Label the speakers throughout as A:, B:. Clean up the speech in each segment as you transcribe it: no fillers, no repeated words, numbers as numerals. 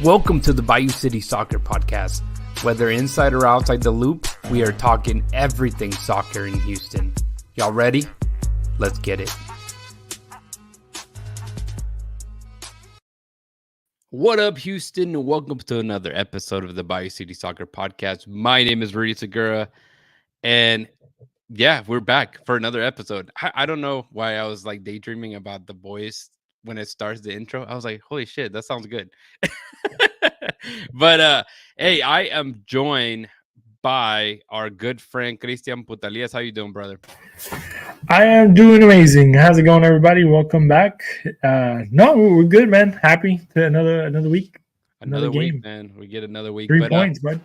A: Welcome to the Bayou City Soccer Podcast. Whether inside or outside the loop, we are talking everything soccer in Houston. Y'all ready? Let's get it. What up, Houston? Welcome to another episode of the Bayou City Soccer Podcast. My name is Rudy Segura, and yeah, we're back for another episode. I don't know why I was like daydreaming about the boys when it starts the intro. I was like, holy shit, that sounds good. But hey, I am joined by our good friend Christian Putalias. How you doing, brother?
B: I am doing amazing. How's it going, everybody? Welcome back. No, we're good, man. Happy to another week.
A: Another week,
B: game.
A: man. We get another week.
B: 3 points, bud.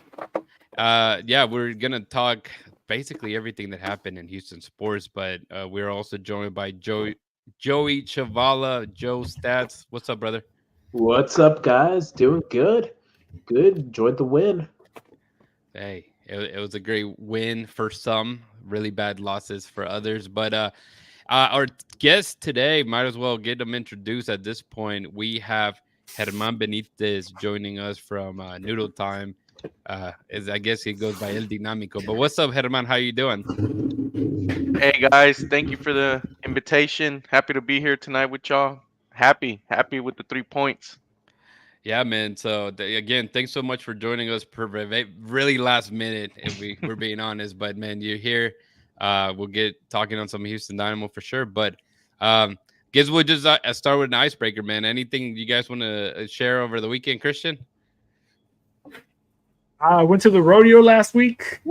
A: Yeah, we're gonna talk basically everything that happened in Houston sports, but we're also joined by Joey Chavala, Joe Stats. What's up, brother?
C: What's up, guys? Doing good. Good. Enjoyed the win.
A: Hey, it was a great win for some, really bad losses for others. But our guest today, might as well get them introduced at this point. We have Germán Benitez joining us from Noodle Time. As I guess he goes by El Dinámico. But what's up, Germán? How you doing?
D: Hey guys, thank you for the invitation. Happy to be here tonight with y'all. Happy with the 3 points.
A: Yeah, man. So again, thanks so much for joining us per really last minute, if we're being honest. But man, you're here. We'll get talking on some Houston Dynamo for sure. But guess we'll just start with an icebreaker, man. Anything you guys want to share over the weekend, Christian?
B: I went to the rodeo last week.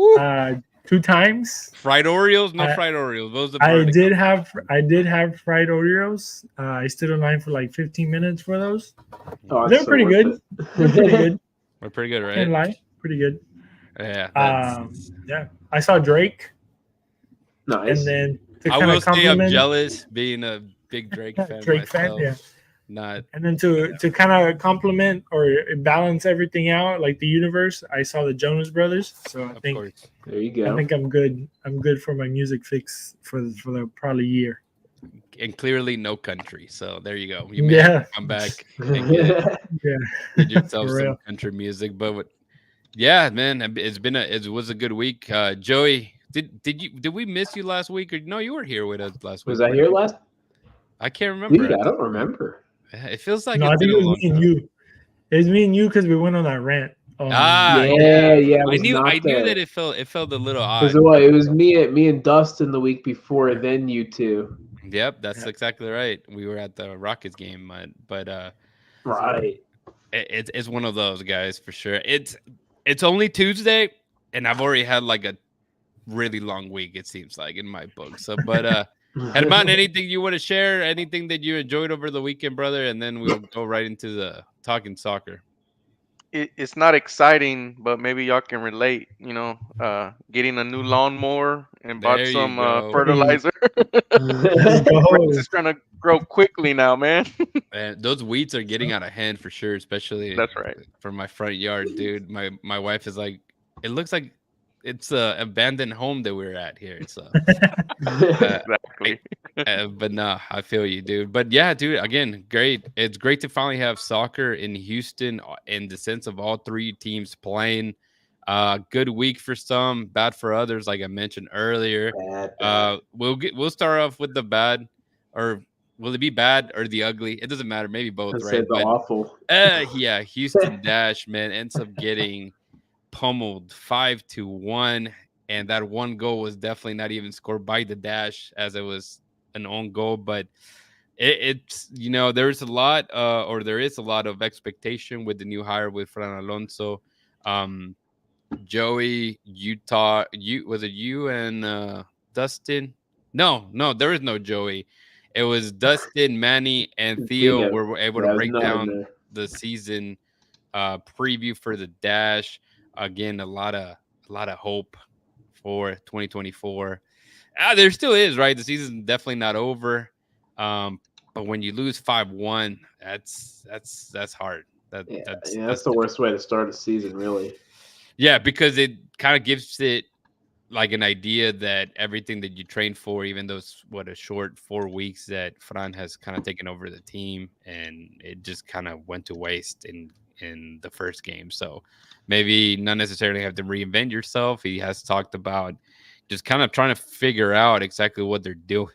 B: 2 times.
A: Fried Oreos? No fried Oreos. What was the
B: I did have fried Oreos. I stood in line for like 15 minutes for those.
C: Oh,
B: They're pretty good. They're pretty good.
A: We're pretty good, right?
B: Can't lie. Pretty good.
A: Yeah.
B: Yeah. I saw Drake.
C: Nice.
B: And then
A: I will say I'm jealous being a big Drake fan.
B: Drake fan, yeah.
A: Not.
B: And then to kind of compliment or balance everything out, like the universe, I saw the Jonas Brothers. So I think
C: there you go.
B: I think I'm good. I'm good for my music fix for the probably year.
A: And clearly no country. So there you go. You may have to come back and get yourself some country music. But yeah, man, it was a good week. Joey, did we miss you last week? Or no, you were here with us last week.
C: Was I here last?
A: I can't remember.
C: Dude, I don't remember.
A: It feels like
B: I think it was me and you. It was me and you because we went on that rant.
C: Yeah.
A: I knew that it felt a little odd.
C: It was me and Dustin the week before, then you two.
A: Yep, that's exactly right. We were at the Rockets game, but
C: right.
A: It's one of those guys for sure. It's only Tuesday, and I've already had like a really long week. It seems like in my book. So, but Germán, anything you want to share? Anything that you enjoyed over the weekend, brother? And then we'll go right into the talking soccer.
D: It's not exciting, but maybe y'all can relate. You know, getting a new lawnmower and bought some fertilizer. It's trying to grow quickly now, man.
A: And those weeds are getting out of hand for sure, especially
D: that's right
A: for my front yard, dude. My wife is like, it looks like it's a abandoned home that we're at here. So
D: exactly.
A: But no, I feel you, dude. But yeah, dude, again, great. It's great to finally have soccer in Houston in the sense of all 3 teams playing. Good week for some, bad for others, like I mentioned earlier.
C: Bad.
A: We'll start off with the bad, or will it be bad or the ugly? It doesn't matter, maybe both, right?
C: But awful.
A: Yeah, Houston Dash, man, ends up getting pummeled 5-1, and that one goal was definitely not even scored by the Dash, as it was an own goal. But it's there's a lot there is a lot of expectation with the new hire with Fran Alonso. Joey, was it you and Dustin? No, there is no Joey. It was Dustin, Manny, and Theo were able to break down the season preview for the Dash. Again, a lot of hope for 2024. There still is, right? The season's definitely not over. But when you lose 5-1, that's hard.
C: That's the worst way to start a season, really.
A: Yeah, because it kind of gives it like an idea that everything that you trained for, even those a short 4 weeks that Fran has kind of taken over the team, and it just kind of went to waste. And in the first game. So maybe not necessarily have to reinvent yourself. He has talked about just kind of trying to figure out exactly what they're doing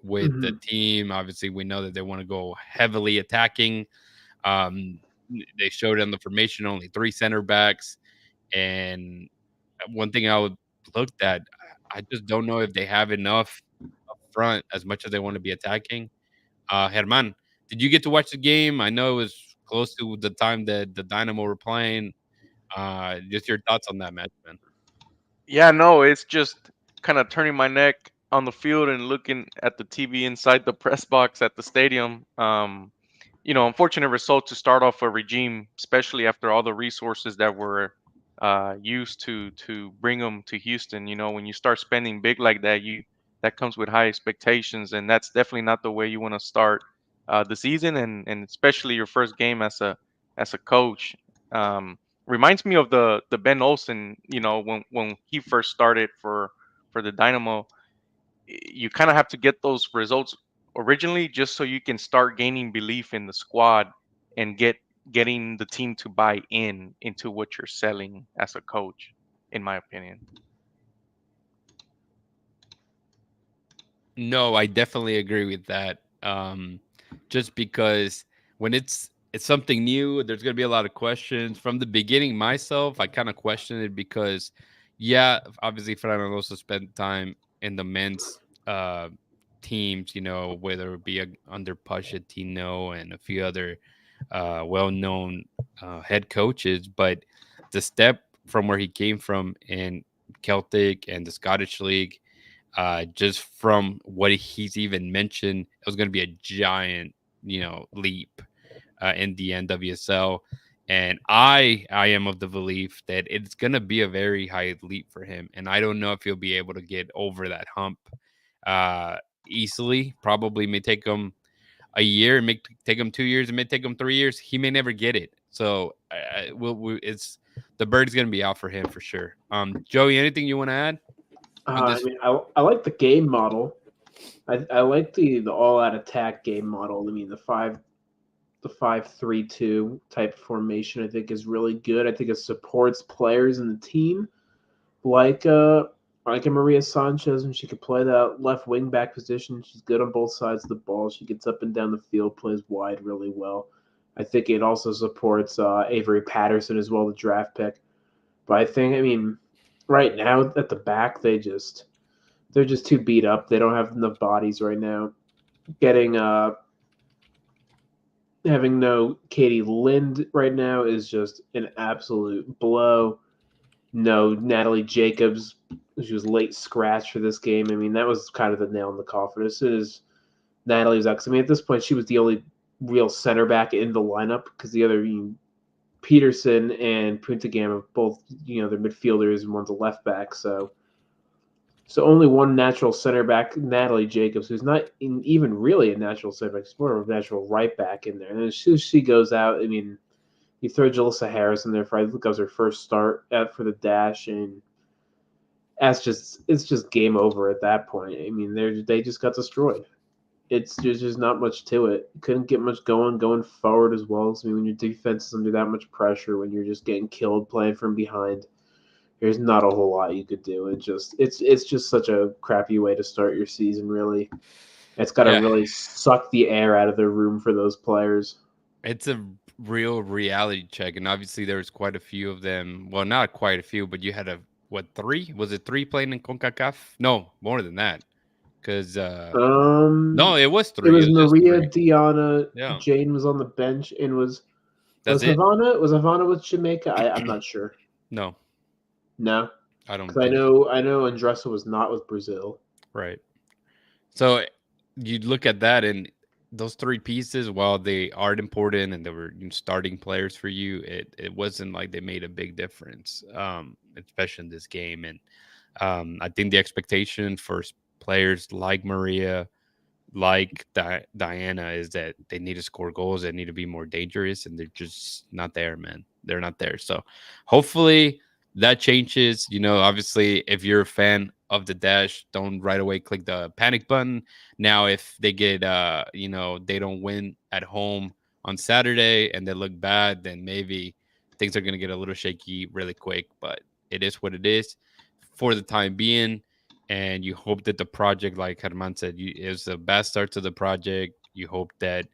A: with the team. Obviously, we know that they want to go heavily attacking. Um, they showed in the formation only 3 center backs, and one thing I would look at, I just don't know if they have enough up front as much as they want to be attacking. Herman, did you get to watch the game? I know it was close to the time that the Dynamo were playing. Just your thoughts on that match, man.
D: Yeah, no, it's just kind of turning my neck on the field and looking at the TV inside the press box at the stadium. Unfortunate result to start off a regime, especially after all the resources that were used to bring them to Houston. When you start spending big like that, that comes with high expectations, and that's definitely not the way you want to start the season, and especially your first game as a coach. Reminds me of the Ben Olsen, when he first started for the Dynamo. You kind of have to get those results originally just so you can start gaining belief in the squad and getting the team to buy into what you're selling as a coach, in my opinion.
A: No, I definitely agree with that. Just because when it's something new, there's gonna be a lot of questions. From the beginning, myself, I kind of questioned it because, yeah, obviously Fernando also spent time in the men's teams, whether it be under Pochettino and a few other well-known head coaches, but the step from where he came from in Celtic and the Scottish League, just from what he's even mentioned, it was going to be a giant, leap in the NWSL. And I am of the belief that it's going to be a very high leap for him. And I don't know if he'll be able to get over that hump uh, easily. Probably may take him a year, it may take him 2 years, it may take him 3 years. He may never get it. So it's the bird's going to be out for him for sure. Joey, anything you want to add?
C: I like the game model. I like the all-out attack game model. I mean, the 5-3-2 type formation, I think, is really good. I think it supports players in the team like a Maria Sanchez, and she could play that left wing back position. She's good on both sides of the ball. She gets up and down the field, plays wide really well. I think it also supports Avery Patterson as well, the draft pick. But I mean, right now at the back, they're just too beat up. They don't have enough bodies right now. Having no Katie Lind right now is just an absolute blow. No Natalie Jacobs, she was late scratch for this game. I mean, that was kind of the nail in the coffin. As soon as Natalie was out, I mean, at this point, she was the only real center back in the lineup because the other Peterson and Punta Gama both, they're midfielders and one's a left back. So only one natural center back, Natalie Jacobs, who's not even really a natural center back. She's more of a natural right back in there. And as soon as she goes out, I mean, you throw Jalissa Harris in there for, I think that was her first start for the Dash, and it's just game over at that point. I mean, they just got destroyed. There's just not much to it. Couldn't get much going forward as well. So, I mean, when your defense is under that much pressure, when you're just getting killed playing from behind, there's not a whole lot you could do. It's just such a crappy way to start your season, really. It's got to really suck the air out of the room for those players.
A: It's a real reality check, and obviously there's quite a few of them. Well, not quite a few, but you had three? Was it three playing in CONCACAF? No, more than that. Because no, it was three.
C: It was Maria, Diana, Jane was on the bench, and was Havana with Jamaica? I'm not sure.
A: No,
C: I don't. Because I know Andressa was not with Brazil.
A: Right. So you look at that, and those three pieces, while they are important and they were starting players for you, it wasn't like they made a big difference, especially in this game. And I think the expectation for players like Maria, like Diana, is that they need to score goals, they need to be more dangerous, and they're just not there, man. They're not there. So hopefully that changes. Obviously, if you're a fan of the Dash, don't right away click the panic button. Now, if they get, they don't win at home on Saturday and they look bad, then maybe things are going to get a little shaky really quick. But it is what it is for the time being. And you hope that the project, like Herman said, is the best start to the project. You hope that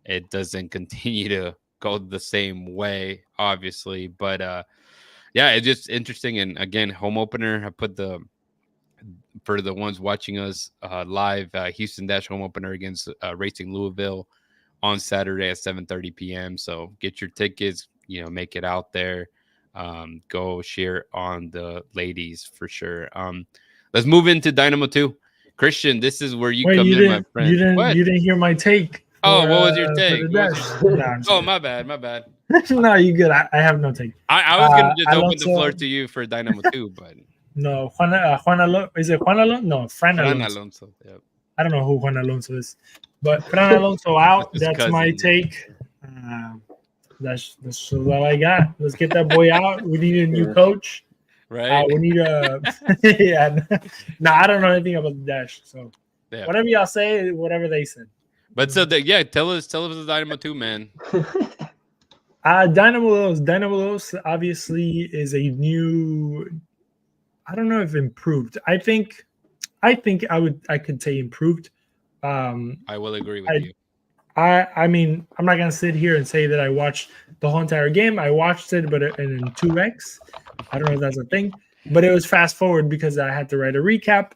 A: it doesn't continue to go the same way, obviously. But yeah, it's just interesting. And again, home opener, I put the for the ones watching us live, Houston Dash home opener against Racing Louisville on Saturday at 7:30 p.m. So get your tickets, make it out there. Go share on the ladies for sure. Let's move into Dynamo 2. Christian, this is where you
B: Wait,
A: come
B: you
A: in, my
B: didn't,
A: friend.
B: you didn't hear my take.
A: Oh, what was your take?
B: For the dash?
A: Oh, my bad, my bad.
B: No, you good. I have no take.
A: I was gonna just open the
B: Alonso,
A: floor to you for Dynamo 2, but
B: no, Juan Alonso. Is it Juan Alonso? No, Fran Alonso.
A: Alonso. Yep.
B: I don't know who Juan Alonso is, but Fran Alonso out.
A: That's his
B: That's my
A: cousin.
B: take. That's all I got. Let's get that boy out. We need a new coach.
A: Right.
B: We need a yeah. No, I don't know anything about the dash. So
A: Yeah.
B: whatever y'all say, whatever they said.
A: But so tell us the Dynamo 2, man.
B: Dynamo obviously is a new. I don't know if improved. I think I could say improved.
A: I will agree with you.
B: I mean, I'm not gonna sit here and say that I watched the whole entire game. I watched it, but in 2x. I don't know if that's a thing, but it was fast forward because I had to write a recap,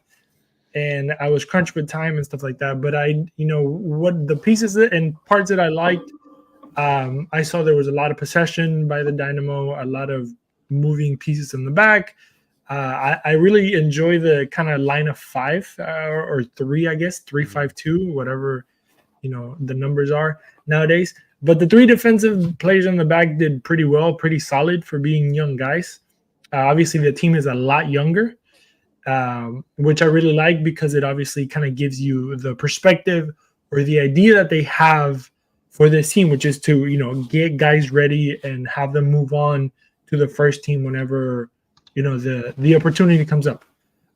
B: and I was crunched with time and stuff like that. But what the pieces and parts that I liked. I saw there was a lot of possession by the Dynamo, a lot of moving pieces in the back. I really enjoy the kind of line of five or three, I guess, 3-5-2, whatever the numbers are nowadays. But the three defensive players in the back did pretty well, pretty solid for being young guys. Obviously, the team is a lot younger, which I really like because it obviously kind of gives you the perspective or the idea that they have for this team, which is to get guys ready and have them move on to the first team whenever the opportunity comes up.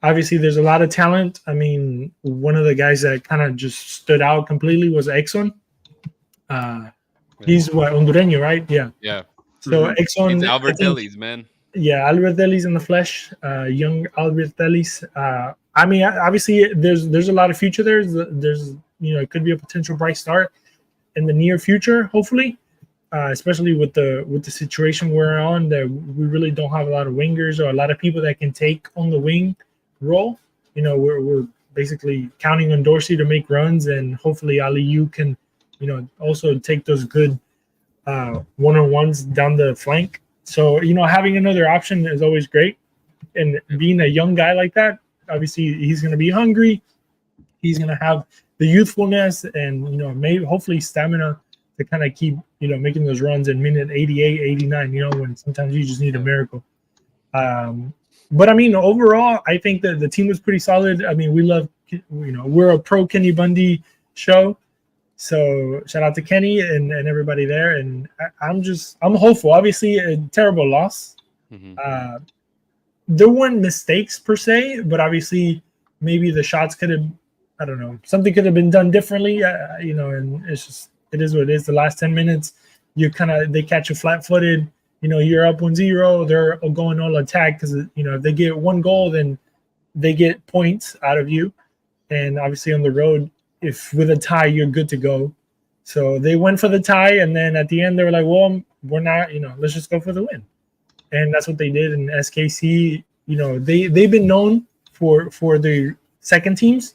B: Obviously, there's a lot of talent. I mean, one of the guys that kind of just stood out completely was Exxon. He's Hondureño, right? Yeah.
A: Yeah.
B: So Exxon,
A: it's Albert Ellis, man.
B: Yeah, Albert Ellis in the flesh, young Albert Ellis. I mean, obviously, there's a lot of future there. There's it could be a potential bright start in the near future, hopefully. Especially with the situation we're on, that we really don't have a lot of wingers or a lot of people that can take on the wing role. We're basically counting on Dorsey to make runs, and hopefully Aliyu can, also take those good one-on-ones down the flank. So having another option is always great, and being a young guy like that, obviously he's going to be hungry. He's going to have the youthfulness and maybe hopefully stamina to kind of keep making those runs in minute 88, 89. When sometimes you just need a miracle. But I mean, overall, I think that the team was pretty solid. I mean, we love we're a pro Kenny Bundy show, so shout out to Kenny and everybody there. And I'm hopeful. Obviously, a terrible loss.
A: Mm-hmm.
B: There weren't mistakes per se, but obviously maybe the shots could have, I don't know, something could have been done differently. And it is what it is. The last 10 minutes, they catch you flat-footed. You're up 1-0. They're going all attack because if they get one goal, then they get points out of you. And obviously on the road, if with a tie, you're good to go. So they went for the tie, and then at the end they were like, well, we're not. Let's just go for the win. And that's what they did. And SKC, they've been known for the second teams.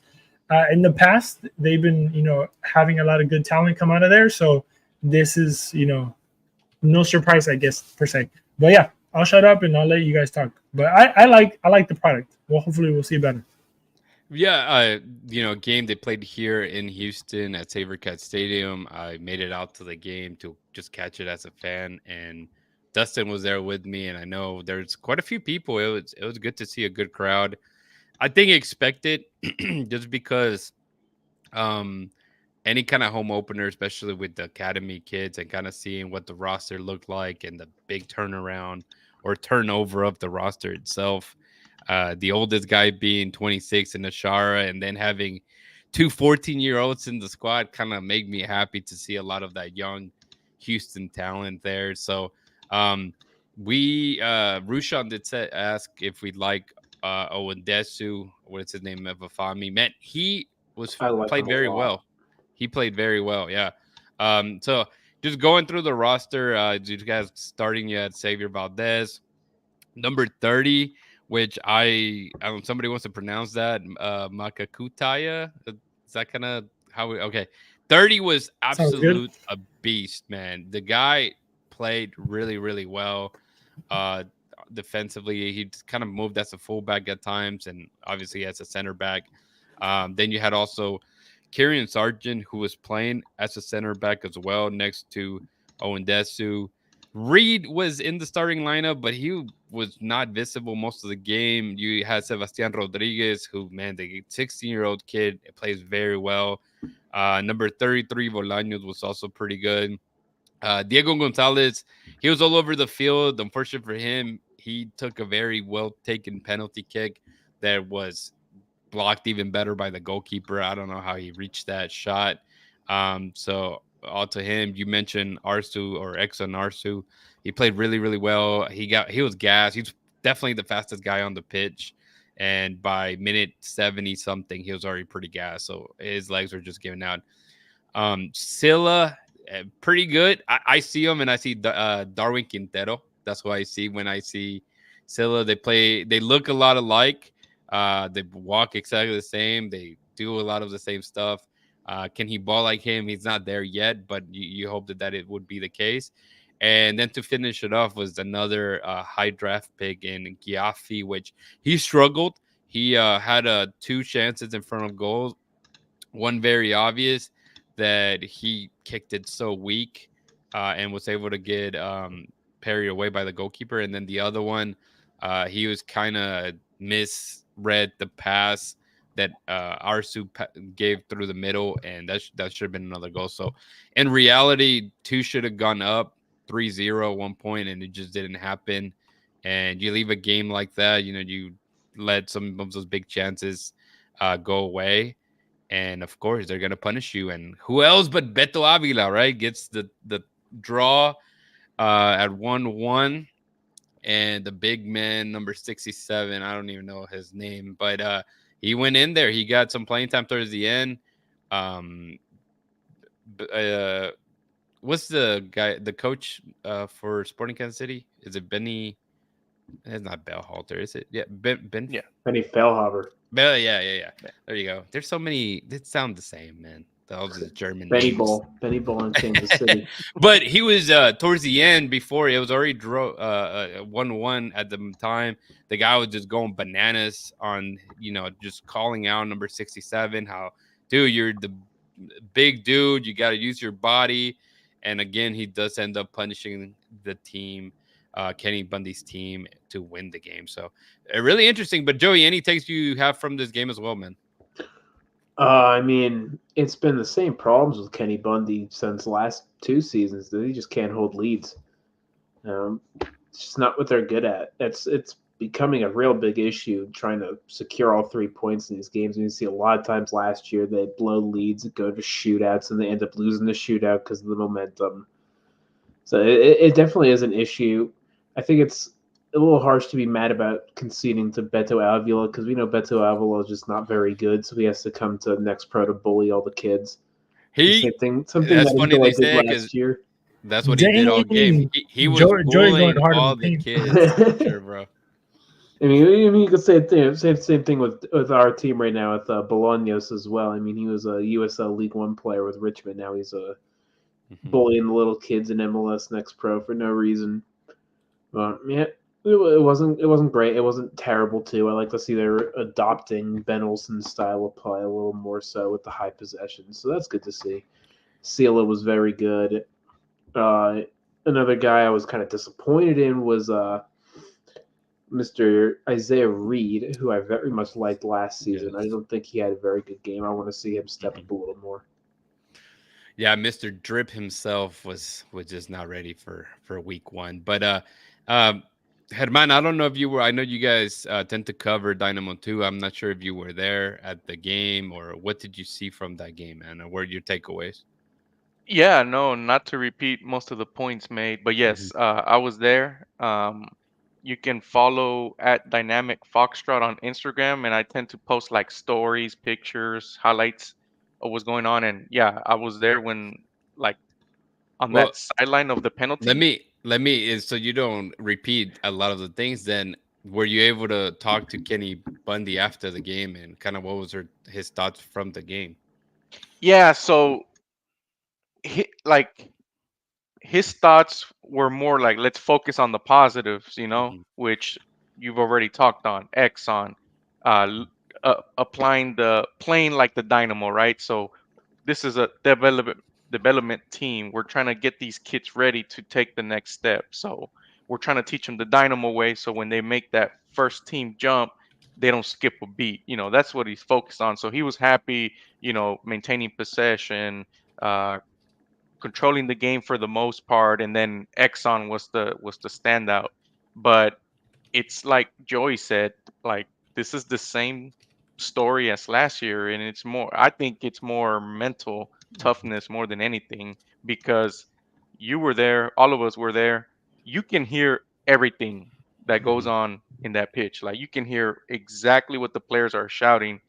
B: In the past, they've been, having a lot of good talent come out of there. So this is, no surprise, I guess, per se. But yeah, I'll shut up and I'll let you guys talk. But I like the product. Well, hopefully we'll see better.
A: Yeah, game they played here in Houston at SaberCat Stadium. I made it out to the game to just catch it as a fan, and Dustin was there with me. And I know there's quite a few people. It was good to see a good crowd. I think expected just because any kind of home opener, especially with the academy kids and kind of seeing what the roster looked like and the big turnaround or turnover of the roster itself. The oldest guy being 26 in Ashara, and then having two 14-year-olds in the squad kind of made me happy to see a lot of that young Houston talent there. So we Rushan did ask if we'd like Owen Desu, what's his name, Evafami. Man, he was
C: I like
A: played
C: him a
A: very
C: lot.
A: well. He played very well, yeah. So just going through the roster, you guys starting, you had Xavier Valdez, number 30, which I don't know, somebody wants to pronounce that, Makakutaya. Is that kind of how we, okay. 30 was
B: Sounds good.
A: absolute a beast, man. The guy played really, really well. Uh, Defensively, he kind of moved as a fullback at times, and obviously as a center back. Then you had also Kyrian Sargent, who was playing as a center back as well, next to Owen Desu. Reed was in the starting lineup, but he was not visible most of the game. You had Sebastian Rodriguez, who, man, the 16-year-old kid, plays very well. Number 33, Bolaños, was also pretty good. Diego Gonzalez, he was all over the field. Unfortunately for him, he took a very well taken penalty kick that was blocked even better by the goalkeeper. I don't know how he reached that shot. So all to him. You mentioned Arsu or Exxon Arsu. He played really, really well. He was gassed. He's definitely the fastest guy on the pitch. And by minute 70 something, he was already pretty gassed. So his legs were just giving out. Silla, pretty good. I see him and I see Darwin Quintero. That's who I see when I see Silla. They look a lot alike. They walk exactly the same. They do a lot of the same stuff. Can he ball like him? He's not there yet, but you hope that it would be the case. And then to finish it off was another high draft pick in Giaffi, which he struggled. He had two chances in front of goals. One very obvious that he kicked it so weak and was able to get parried away by the goalkeeper. And then the other one, he was kind of misread the pass that Arsu gave through the middle, and that should have been another goal. So in reality, two should have gone up 3-0 one point, and it just didn't happen. And you leave a game like that, you let some of those big chances go away. And of course, they're gonna punish you. And who else but Beto Avila, right? Gets the draw at 1-1. And the big man, number 67, I don't even know his name, but he went in there. He got some playing time towards the end. Um, what's the coach for Sporting Kansas City? Is it Benny? It's not Bellhalter, is it? Yeah, Ben.
D: Yeah,
C: Benny Fellhaber.
A: Yeah. There you go. There's so many. They sound the same, man. All the German
C: Benny
A: names.
C: Ball in Kansas City.
A: But he was towards the end before it was already 1-1 at the time. The guy was just going bananas on, just calling out number 67. How, dude, you're the big dude. You got to use your body. And again, he does end up punishing the team, Kenny Bundy's team, to win the game. So really interesting. But Joey, any takes you have from this game as well, man?
C: I mean, it's been the same problems with Kenny Bundy since last two seasons. That he just can't hold leads. It's just not what they're good at. It's becoming a real big issue trying to secure all 3 points in these games. And you see a lot of times last year they blow leads, go to shootouts, and they end up losing the shootout because of the momentum. So it definitely is an issue. I think it's a little harsh to be mad about conceding to Beto Avila because we know Beto Avila is just not very good, so he has to come to Next Pro to bully all the kids. Something
A: that's funny they say
C: last year.
A: That's what he did all game. He was bullying all the kids. Sure, bro.
C: I mean, you could say the same thing with our team right now with Bolaños as well. I mean, he was a USL League One player with Richmond. Now he's bullying the little kids in MLS Next Pro for no reason. But yeah, it wasn't great. It wasn't terrible too. I like to see they're adopting Ben Olsen's style of play a little more so with the high possession. So that's good to see. Sila was very good. Another guy I was kind of disappointed in was Mr. Isaiah Reed, who I very much liked last season. Yes. I don't think he had a very good game. I want to see him step up a little more.
A: Yeah, Mr. Drip himself was just not ready for week one. But Herman, I don't know if you were. I know you guys tend to cover Dynamo 2. I'm not sure if you were there at the game or what did you see from that game, man? Or what are your takeaways?
D: Yeah, no, not to repeat most of the points made, but
A: Mhm.
D: yes, I was there. You can follow at Dynamic Foxtrot on Instagram, and I tend to post like stories, pictures, highlights of what's going on. And yeah, I was there when, like, on
A: Well,
D: that sideline of the penalty.
A: let me is so you don't repeat a lot of the things. Then were you able to talk to Kenny Bundy after the game and kind of what was his thoughts from the game?
D: Yeah, so like his thoughts were more like, let's focus on the positives,
A: Hmm.
D: which you've already talked on, Exxon, applying the playing like the dynamo, right? So this is a development team. We're trying to get these kids ready to take the next step. So we're trying to teach them the dynamo way. So when they make that first team jump, they don't skip a beat. That's what he's focused on. So he was happy, maintaining possession, uh, controlling the game for the most part, and then Exxon was the standout. But it's like Joey said, like, this is the same story as last year, and I think it's more mental toughness more than anything, because you were there, all of us were there. You can hear everything that goes
A: Hmm.
D: on in that pitch. Like, you can hear exactly what the players are shouting,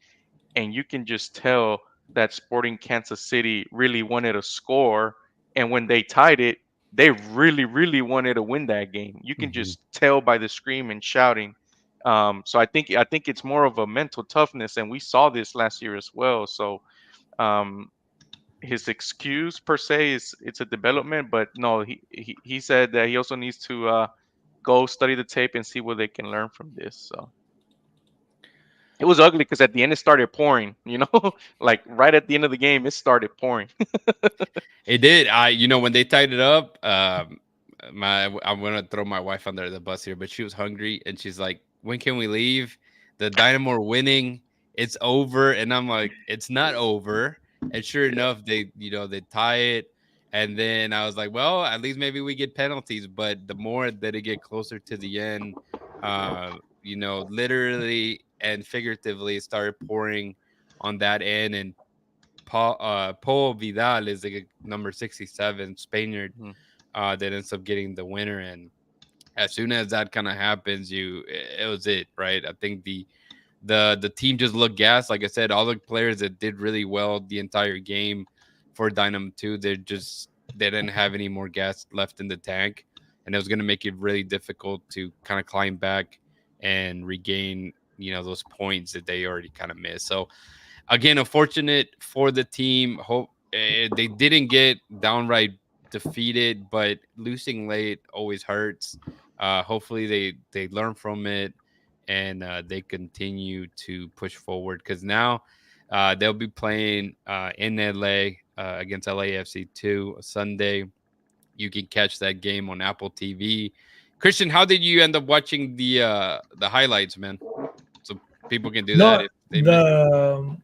D: and you can just tell that Sporting Kansas City really wanted to score, and when they tied it, they really, really wanted to win that game. You can
A: Hmm.
D: just tell by the scream and shouting. So I think it's more of a mental toughness, and we saw this last year as well. So um, his excuse per se is it's a development, but no, he said that he also needs to go study the tape and see what they can learn from this. So it was ugly because at the end it started pouring, like right at the end of the game, it started pouring.
A: It did. When they tied it up, I'm gonna throw my wife under the bus here, but she was hungry and she's like, "When can we leave? The Dynamo are winning. It's over." And I'm like, "It's not over." And sure
D: Yeah.
A: enough, they tie it. And then I was like, "Well, at least maybe we get penalties." But the more that it get closer to the end, literally and figuratively, it started pouring on that end, and Paul Vidal is like number 67 Spaniard
D: Mhm.
A: that ends up getting the winner. And as soon as that kind of happens, it was it, right? I think the team just looked gas. Like I said, all the players that did really well the entire game for Dynamo 2, they didn't have any more gas left in the tank, and it was going to make it really difficult to kind of climb back and regain those points that they already kind of missed. So again, unfortunate for the team. Hope they didn't get downright defeated, but losing late always hurts. Hopefully, they learn from it and they continue to push forward, because now they'll be playing in LA against LAFC 2 Sunday. You can catch that game on Apple TV. Christian, how did you end up watching the highlights, man? So people can do that
B: No,
A: if they missed it
B: the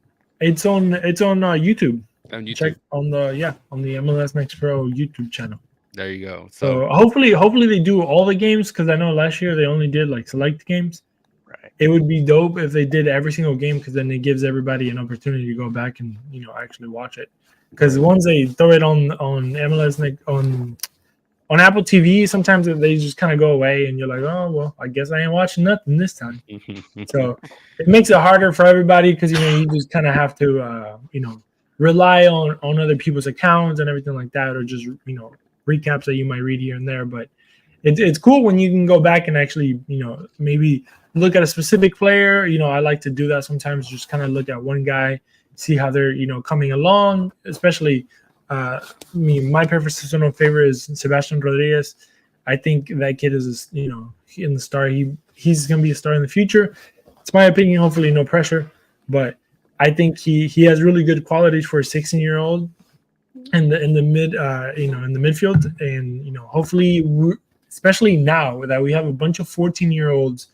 B: it's on YouTube.
A: on
B: Check
A: YouTube.
B: on the MLS Next Pro YouTube channel.
A: There you go. So
B: So hopefully they do all the games, because I know last year they only did like select games.
D: Right.
B: It would be dope if they did every single game, because then it gives everybody an opportunity to go back and actually watch it. Because once they throw it on MLS on Apple TV, sometimes they just kind of go away, and you're like, oh well, I guess I ain't watching nothing this time. So it makes it harder for everybody, because you just kind of have to rely on other people's accounts and everything like that, or just recaps that you might read here and there. But it's cool when you can go back and actually maybe look at a specific player. I like to do that sometimes, just kind of look at one guy, see how they're coming along, especially my personal favorite is Sebastian Rodriguez. I think that kid is in the star. He's going to be a star in the future. It's my opinion. Hopefully, no pressure, but I think he has really good qualities for a 16-year-old in the mid in the midfield, and hopefully, especially now that we have a bunch of 14-year-olds,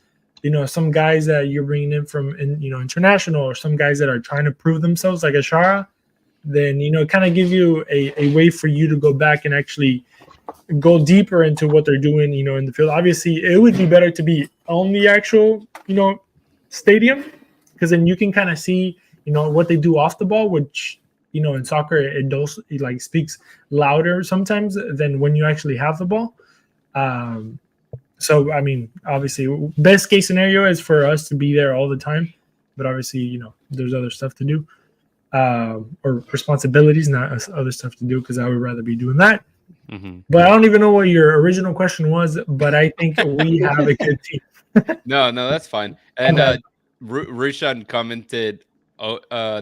B: some guys that you're bringing in from international, or some guys that are trying to prove themselves, like Ashara, then kind of give you a way for you to go back and actually go deeper into what they're doing in the field. Obviously, it would be better to be on the actual stadium, because then you can kind of see what they do off the ball, which in soccer, it like speaks louder sometimes than when you actually have the ball. So I mean, obviously, best case scenario is for us to be there all the time, but obviously, there's other stuff to do, or responsibilities, not other stuff to do, because I would rather be doing that. Mm-hmm. But I don't even know what your original question was, but I think we have a good team.
A: No, that's fine. And Rushan commented,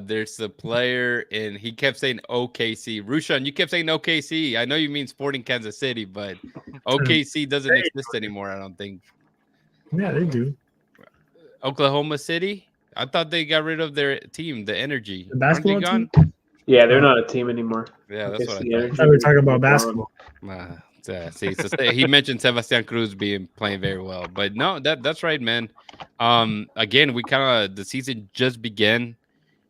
A: there's a player, and he kept saying OKC. Rushan, you kept saying OKC. I know you mean Sporting Kansas City, but OKC doesn't exist anymore, I don't think.
B: Yeah, they do.
A: Oklahoma City? I thought they got rid of their team, the Energy.
B: The basketball team?
C: Yeah, they're not a team anymore.
A: Yeah, that's what I thought.
B: I thought we were talking about basketball.
A: See, so he mentioned Sebastian Cruz playing very well, but no, that's right, man. Again, the season just began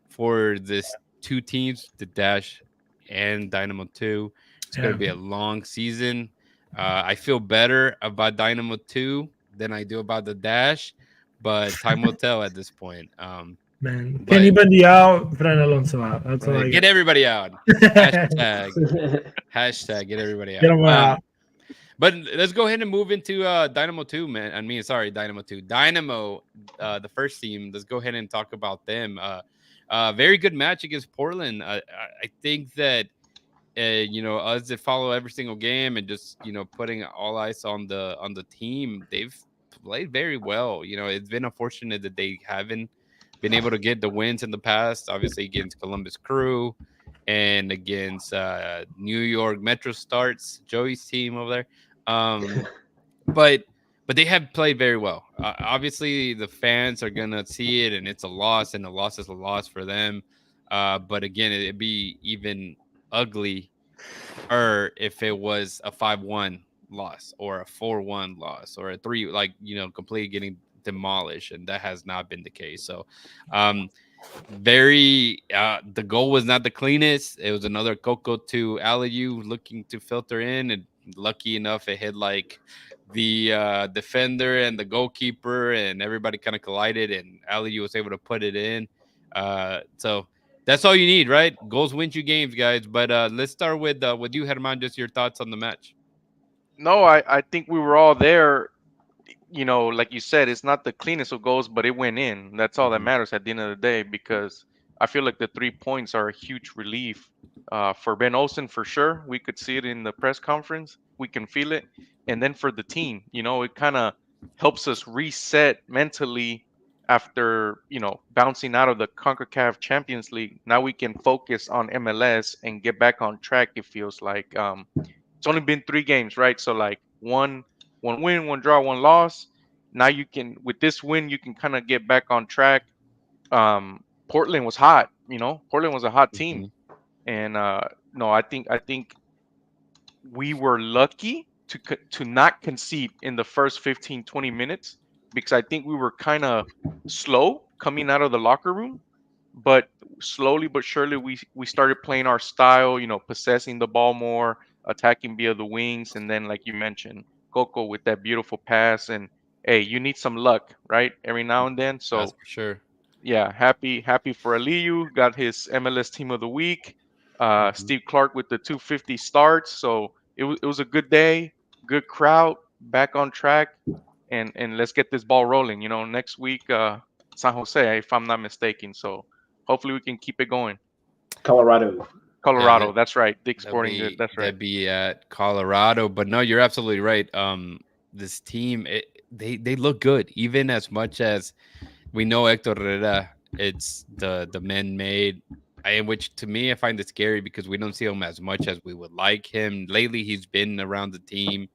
A: for this two teams, the Dash and Dynamo 2. It's going to be a long season. I feel better about Dynamo 2 than I do about the Dash, but time will tell at this point.
B: Man, Kenny Bundy out, Fran Alonso out. That's all I
A: get everybody out. Hashtag get everybody out.
B: Get them out.
A: But let's go ahead and move into Dynamo 2, man. Dynamo 2. Dynamo, the first team. Let's go ahead and talk about them. Very good match against Portland. I think that, us that follow every single game and just, putting all eyes on the team, they've played very well. It's been unfortunate that they haven't been able to get the wins in the past, obviously against Columbus Crew and against New York Metro Starts, Joey's team over there. But they have played very well. Obviously, the fans are going to see it, and it's a loss, and a loss is a loss for them. But again, it'd be even ugly if it was a 5-1 loss or a 4-1 loss or a 3, completely getting demolished, and that has not been the case. So the goal was not the cleanest. It was another Coco to Aliu looking to filter in, and lucky enough it hit like the defender and the goalkeeper, and everybody kind of collided, and Aliu was able to put it in. So that's all you need, right? Goals win you games, guys. But let's start with you, Herman. Just your thoughts on the match.
D: No, I think we were all there. Like you said, it's not the cleanest of goals, but it went in. That's all that matters at the end of the day, because I feel like the 3 points are a huge relief for Ben Olsen, for sure. We could see it in the press conference. We can feel it. And then for the team, it kind of helps us reset mentally after, bouncing out of the CONCACAF Champions League. Now we can focus on MLS and get back on track, it feels like. It's only been 3 games, right? So like one win, 1 draw, 1 loss. Now with this win, you can kind of get back on track. Portland was hot, Portland was a hot team. And no, I think we were lucky to not concede in the first 15-20 minutes, because I think we were kind of slow coming out of the locker room. But slowly but surely we started playing our style, possessing the ball more, attacking via the wings, and then, like you mentioned, Coco with that beautiful pass. And hey, you need some luck, right? Every now and then. So
A: that's for sure.
D: Yeah, happy for Aliu. Got his MLS Team of the Week. Steve Clark with the 250 starts. So it was a good day, good crowd, back on track, and let's get this ball rolling. Next week, San Jose, if I'm not mistaken. So hopefully we can keep it going.
C: Colorado,
D: yeah, that's right. Dick Sporting Good. That's right.
A: That'd be at Colorado. But no, you're absolutely right. This team, they look good, even as much as we know Hector Herrera. It's the man-made, which to me I find it scary because we don't see him as much as we would like him. Lately, he's been around the team,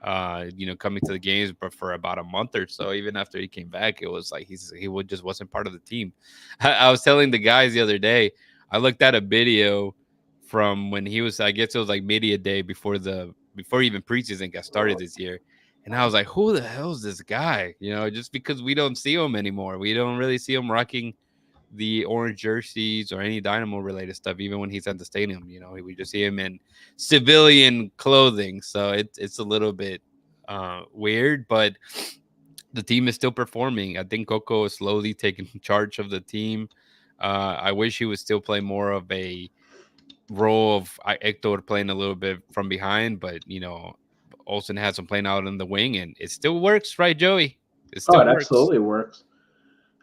A: coming to the games, but for about a month or so. Even after he came back, it was like he just wasn't part of the team. I was telling the guys the other day, I looked at a video from when he was, I guess it was like media day before even preseason got started this year. And I was like, who the hell is this guy? Just because we don't see him anymore. We don't really see him rocking the orange jerseys or any Dynamo related stuff, even when he's at the stadium. We just see him in civilian clothing. So it's a little bit weird, but the team is still performing. I think Coco is slowly taking charge of the team. I wish he would still play more of a role of Hector playing a little bit from behind, but Olsen has him playing out on the wing, and it still works, right, Joey? It still
C: it
A: works.
C: Absolutely works.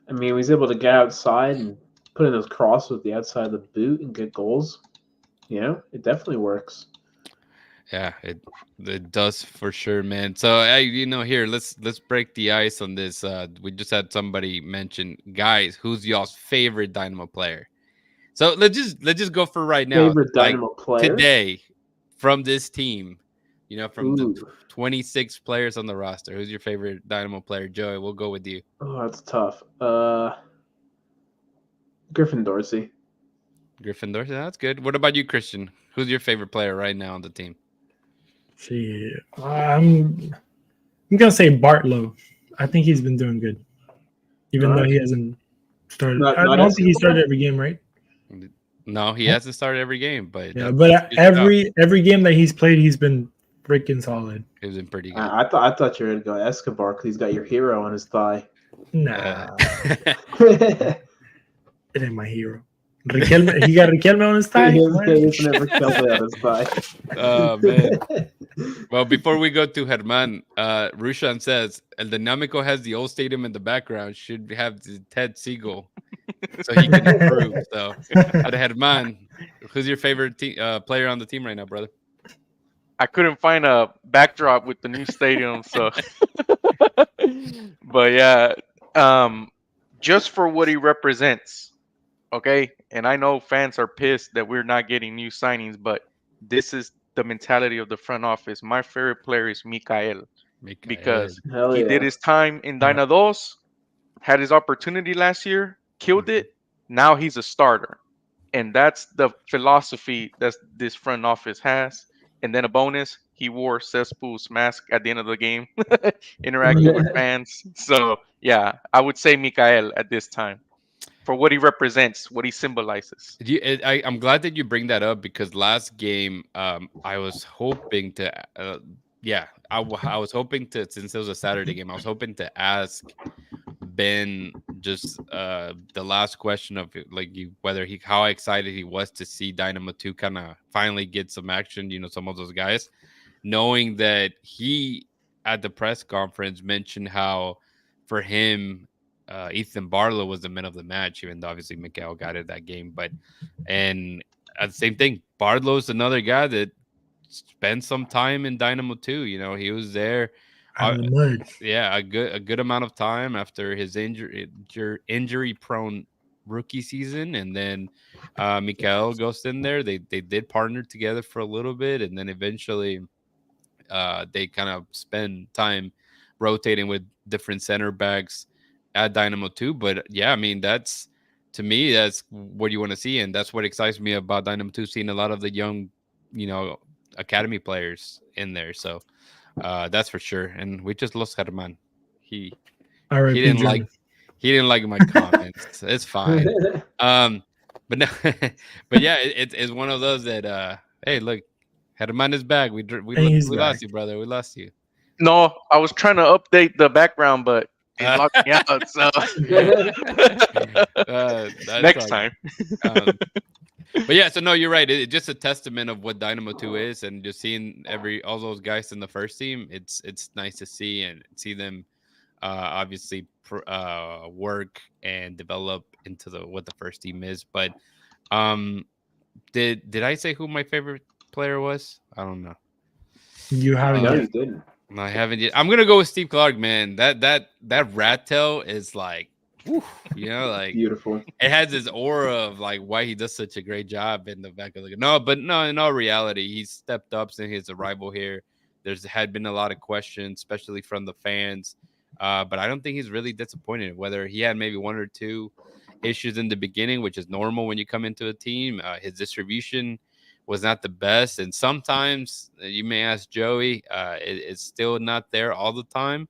C: I mean, he's able to get outside and put in those crosses with the outside of the boot and get goals. It definitely works.
A: Yeah, it does for sure, man. So here, let's break the ice on this. We just had somebody mention, guys, who's y'all's favorite Dynamo player? So let's just go for right now.
C: Favorite Dynamo player
A: today from this team. From
C: Ooh.
A: the 26 players on the roster, who's your favorite Dynamo player? Joey, we'll go with you.
C: Oh, that's tough. Griffin Dorsey.
A: Griffin Dorsey, that's good. What about you, Christian? Who's your favorite player right now on the team?
B: See, I'm gonna say Bartlow. I think he's been doing good, even though he hasn't started. I don't think he started every game, right?
A: No, he hasn't started every game, but
B: but every game that he's played, he's been freaking solid.
A: He's been pretty good.
C: I thought you were gonna go Escobar because he's got your hero on his thigh.
B: Nah, it ain't my hero. Riquelme, he got Riquelme on his thigh.
C: He's never Riquelme on his thigh.
A: Oh man. Well, before we go to Herman, Rushan says El Dinámico has the old stadium in the background. Should have the Ted Siegel, so he can improve. So, but Herman, who's your favorite player on the team right now, brother?
D: I couldn't find a backdrop with the new stadium, so. But yeah, just for what he represents, okay. And I know fans are pissed that we're not getting new signings, but this is the mentality of the front office. My favorite player is Mikael. Because he did his time in Dynados, had his opportunity last year, killed it. Now he's a starter. And that's the philosophy that this front office has. And then a bonus, he wore Cesspool's mask at the end of the game, interacting with fans. So, yeah, I would say Mikael at this time for what he represents, what he symbolizes.
A: I'm glad that you bring that up because last game, I was hoping to, I was hoping to, since it was a Saturday game, I was hoping to ask Ben just the last question of how excited he was to see Dynamo 2 kind of finally get some action, some of those guys, knowing that he at the press conference mentioned how for him Ethan Barlow was the man of the match, even though obviously Mikael got it that game. And at the same thing, Barlow's another guy that spent some time in Dynamo 2. He was there. Yeah, a good amount of time after his injury-prone rookie season, and then Mikael goes in there. They did partner together for a little bit, and then eventually they kind of spend time rotating with different center backs at Dynamo 2. But yeah, I mean, that's what you want to see, and that's what excites me about Dynamo 2, seeing a lot of the young, academy players in there. So that's for sure. And we just lost Herman. He didn't like my comments. It's fine. But no, but yeah, it's one of those that hey, look, Herman is back. We lost you, brother. We lost you.
D: No, I was trying to update the background, but it locked me out. So next time.
A: But yeah, so no, you're right. It's just a testament of what Dynamo 2 is, and just seeing all those guys in the first team. It's nice to see and see them obviously work and develop into what the first team is. But did I say who my favorite player was? I don't know.
B: You haven't
C: yet. You didn't.
A: No, I haven't yet. I'm gonna go with Steve Clark, man. That rat tail is like, whew,
C: beautiful.
A: It has this aura of like why he does such a great job in the back of the no, in all reality, he's stepped up since his arrival here. There's had been a lot of questions, especially from the fans. But I don't think he's really disappointed. Whether he had maybe one or two issues in the beginning, which is normal when you come into a team, his distribution was not the best, and sometimes you may ask Joey, it's still not there all the time,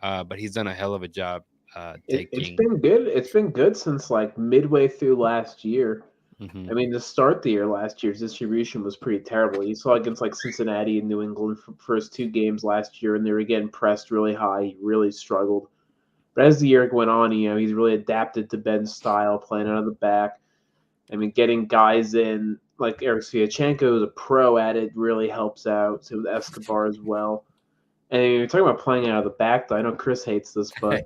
A: but he's done a hell of a job.
C: It's been good. It's been good since like midway through last year. Mm-hmm. I mean, to start the year last year's distribution was pretty terrible. You saw against like Cincinnati and New England for first two games last year, and they were again pressed really high. He really struggled. But as the year went on, he's really adapted to Ben's style, playing out of the back. I mean, getting guys in like Eric Sviatchenko is a pro at it really helps out. So with Escobar as well. And you're talking about playing out of the back, though. I know Chris hates this, but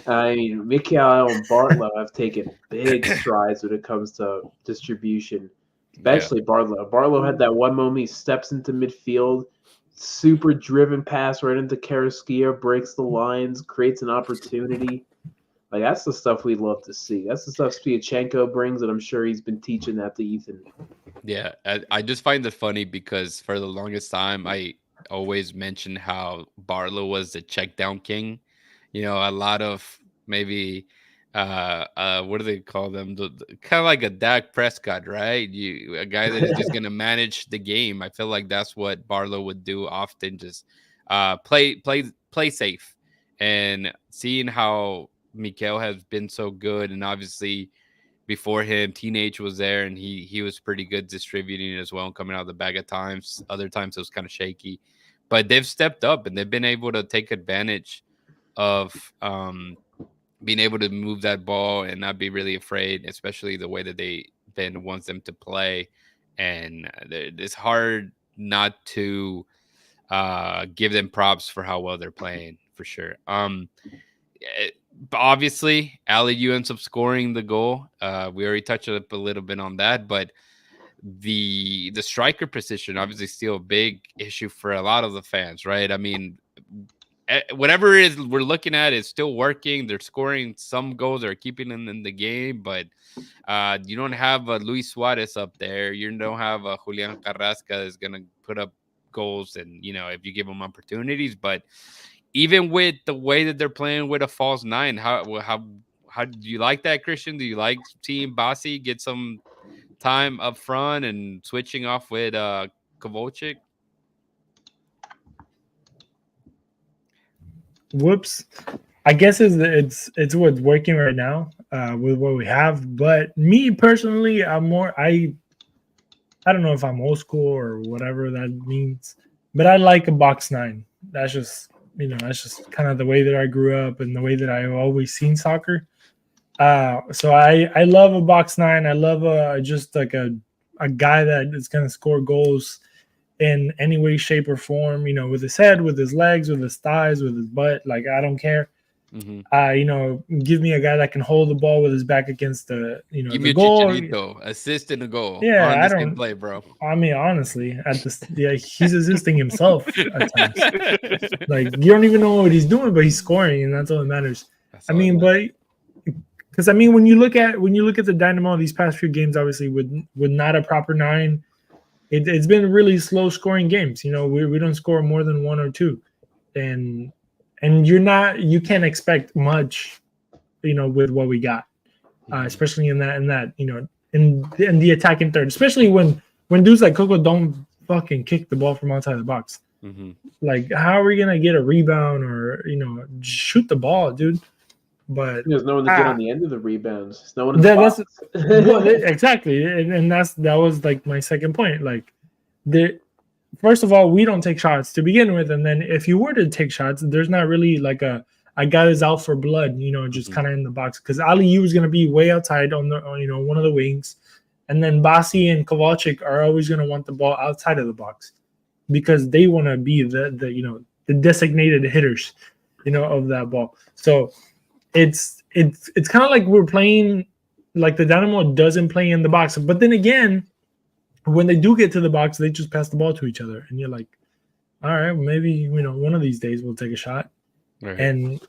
C: I mean, Mikael and Bartlow have taken big strides when it comes to distribution, especially Bartlow. Bartlow had that one moment he steps into midfield, super driven pass right into Carrasquillo, breaks the lines, creates an opportunity. Like, that's the stuff we love to see. That's the stuff Sviatchenko brings, and I'm sure he's been teaching that to Ethan.
A: Yeah, I just find it funny because for the longest time, I always mentioned how Barlow was the check down king. You know, a lot of maybe what do they call them? Kind of like a Dak Prescott, right? A guy that is just gonna manage the game. I feel like that's what Barlow would do often, just play safe. And seeing how Mikael has been so good, and obviously before him, Teenage was there, and he was pretty good distributing as well, and coming out of the bag at times. Other times it was kind of shaky, but they've stepped up and they've been able to take advantage of being able to move that ball and not be really afraid, especially the way that they Ben wants them to play. And it's hard not to give them props for how well they're playing, for sure. Obviously, Ali ends up scoring the goal. We already touched up a little bit on that, but the striker position obviously still a big issue for a lot of the fans, right? I mean, whatever it is we're looking at is still working. They're scoring some goals, they're keeping them in the game, but you don't have a Luis Suarez up there. You don't have a Julian Carrasca that's gonna put up goals, and if you give them opportunities. But even with the way that they're playing with a false nine, how do you like that, Christian? Do you like seeing Bassi get some time up front and switching off with Kovalchik?
B: Whoops. I guess it's what's working right now with what we have. But me personally, I don't know if I'm old school or whatever that means, but I like a box nine. That's just kind of the way that I grew up and the way that I've always seen soccer. So I love a box nine. I love just like a guy that is going to score goals in any way, shape, or form, with his head, with his legs, with his thighs, with his butt. Like, I don't care.
A: Mm-hmm.
B: Give me a guy that can hold the ball with his back against the,
A: give
B: the
A: me a
B: goal.
A: Chicharito, assist in a goal.
B: Yeah,
A: on
B: I
A: the
B: don't
A: same play, bro.
B: I mean, honestly, he's assisting himself at times. Like, you don't even know what he's doing, but he's scoring, and that's all that matters. Because when you look at the Dynamo these past few games, obviously with not a proper nine, it's been really slow scoring games. We don't score more than one or two, and you can't expect much, with what we got, especially in that in the attacking third, especially when dudes like Coco don't fucking kick the ball from outside the box.
A: Mm-hmm.
B: Like, how are we gonna get a rebound or shoot the ball, dude? But
C: there's no one to get on the end of the rebounds. There's no one in the box.
B: Exactly, and that was like my second point. Like, first of all, we don't take shots to begin with, and then if you were to take shots, there's not really like a guy that's out for blood, just kind of in the box, because Ali was gonna be way outside on the one of the wings, and then Bassi and Kovalchik are always gonna want the ball outside of the box because they want to be the designated hitters, of that ball. So it's kind of like we're playing like the Dynamo doesn't play in the box, but then again, when they do get to the box, they just pass the ball to each other, and you're like, all right, maybe one of these days we'll take a shot. Right. And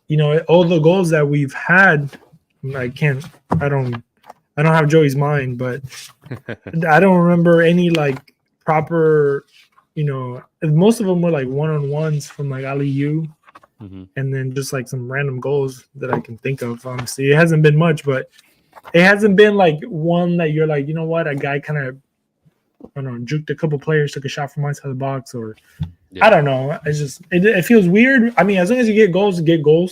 B: all the goals that we've had, I don't have Joey's mind, but I don't remember any like proper, most of them were like one-on-ones from like Ali U.
A: Mm-hmm.
B: And then just like some random goals that I can think of. Honestly, it hasn't been much, but it hasn't been like one that you're like, a guy kind of, I don't know, juked a couple players, took a shot from outside the box, or I don't know. It's just it feels weird. I mean, as long as you get goals,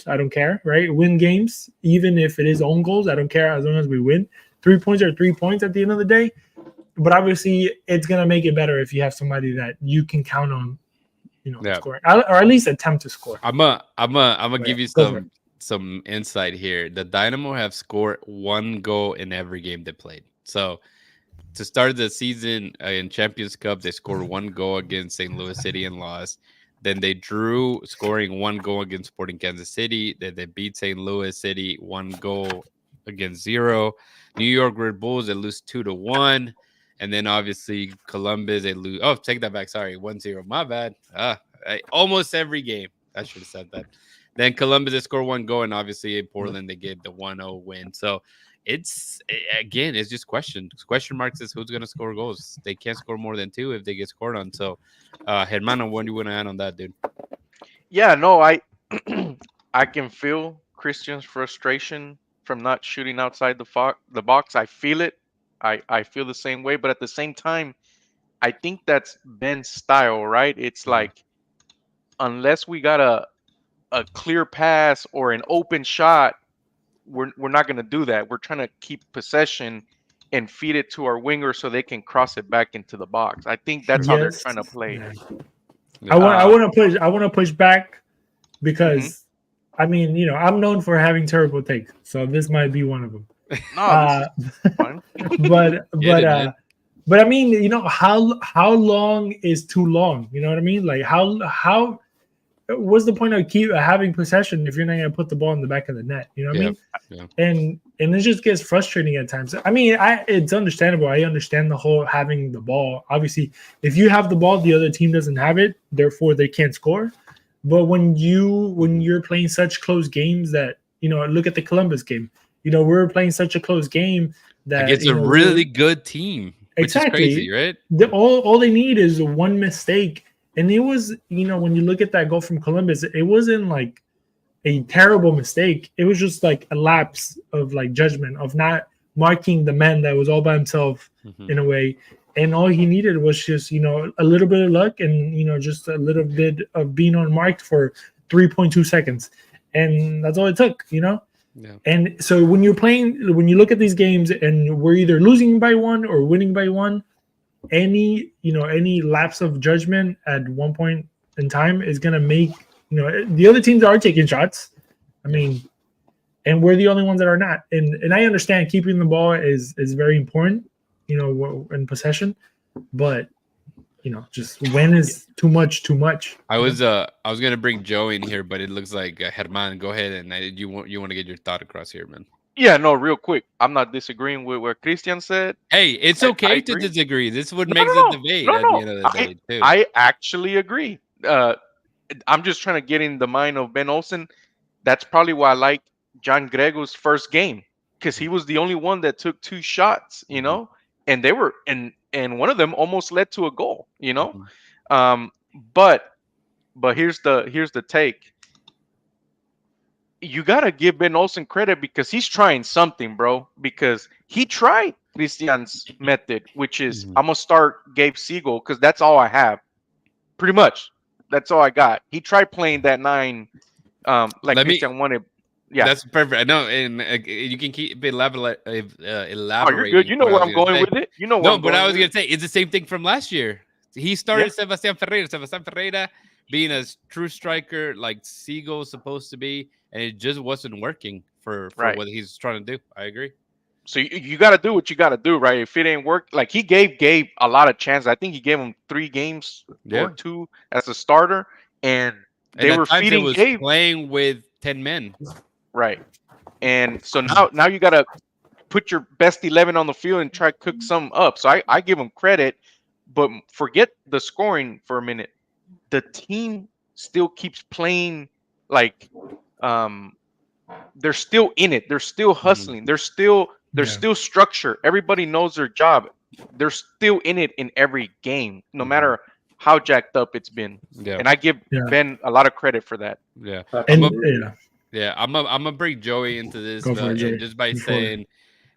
B: I don't care, right? Win games, even if it is own goals, I don't care as long as we win. 3 points are 3 points at the end of the day. But obviously, it's gonna make it better if you have somebody that you can count on. Scoring, or at least attempt to score.
A: I'm gonna give you some insight here. The Dynamo have scored one goal in every game they played. So to start the season in Champions Cup, they scored 1 goal against St. Louis City and lost. Then they drew, scoring 1 goal against Sporting Kansas City. Then they beat St. Louis City 1 goal against 0. New York Red Bulls, they lose 2-1. And then obviously Columbus, they lose. Oh, take that back. Sorry, 1-0. My bad. Almost every game. I should have said that. Then Columbus, they score 1 goal. And obviously in Portland, they get the 1-0 win. So it's, again, it's just question marks is who's going to score goals. They can't score more than 2 if they get scored on. So, Hermano, what do you want to add on that, dude?
D: Yeah, no, I I can feel Christian's frustration from not shooting outside the box. I feel it. I feel the same way, but at the same time, I think that's Ben's style, right? It's like unless we got a clear pass or an open shot, we're not going to do that. We're trying to keep possession and feed it to our winger so they can cross it back into the box. I think that's how they're trying to play.
B: Yeah. I want to push back because I mean, you know, I'm known for having terrible takes, so this might be one of them.
D: No, this is fine.
B: but I mean, you know, how long is too long? You know what I mean? Like how what's the point of keep having possession if you're not going to put the ball in the back of the net? You know what I mean? Yeah. And it just gets frustrating at times. I mean, it's understandable. I understand the whole having the ball. Obviously, if you have the ball, the other team doesn't have it, therefore they can't score. But when you're playing such close games that, you know, look at the Columbus game. You know, we're playing such a close game that
A: it's a really good team.
B: Exactly.
A: Which is crazy, right?
B: All they need is one mistake. And it was, you know, when you look at that goal from Columbus, it wasn't like a terrible mistake. It was just like a lapse of like judgment of not marking the man that was all by himself in a way. And all he needed was just, you know, a little bit of luck and, you know, just a little bit of being unmarked for 3.2 seconds. And that's all it took, you know? Yeah. And so when you look at these games and we're either losing by 1 or winning by 1, any lapse of judgment at one point in time is going to make, you know, the other teams are taking shots. I mean, and we're the only ones that are not. And I understand keeping the ball is very important, you know, in possession, but you know, just when is too much.
A: I was going to bring Joe in here, but it looks like Herman, go ahead and you want to get your thought across here, man.
D: Yeah, no, real quick. I'm not disagreeing with what Christian said.
A: Hey, it's okay to disagree. This would make the debate at the end of the day, too.
D: I actually agree. I'm just trying to get in the mind of Ben Olsen. That's probably why I like John Grego's first game, because he was the only one that took 2 shots, you know, and they were and one of them almost led to a goal, you know. But here's the take. You got to give Ben Olsen credit because he's trying something, bro, because he tried Christian's method, which is I'm going to start Gabe Siegel because that's all I have. Pretty much. That's all I got. He tried playing that 9 Christian wanted. Yeah.
A: That's perfect. I know, and you can keep elaborating.
D: Oh, you're good. You know where I'm going with it. You know what
A: but I was going to say, it's the same thing from last year. He started Sebastian Ferreira being a true striker like Siegel's supposed to be, and it just wasn't working for what he's trying to do. I agree.
D: So you got to do what you got to do, right? If it ain't work, like he gave Gabe a lot of chances. I think he gave him 3 games or 2 as a starter, and they were feeding Gabe
A: playing with 10 men.
D: Right. And so now you got to put your best 11 on the field and try to cook some up. So I give him credit, but forget the scoring for a minute. The team still keeps playing like they're still in it. They're still hustling. There's still structure. Everybody knows their job. They're still in it in every game, no matter how jacked up it's been. Yeah. And I give Ben a lot of credit for that.
A: Yeah. I'm gonna bring Joey into this just by saying,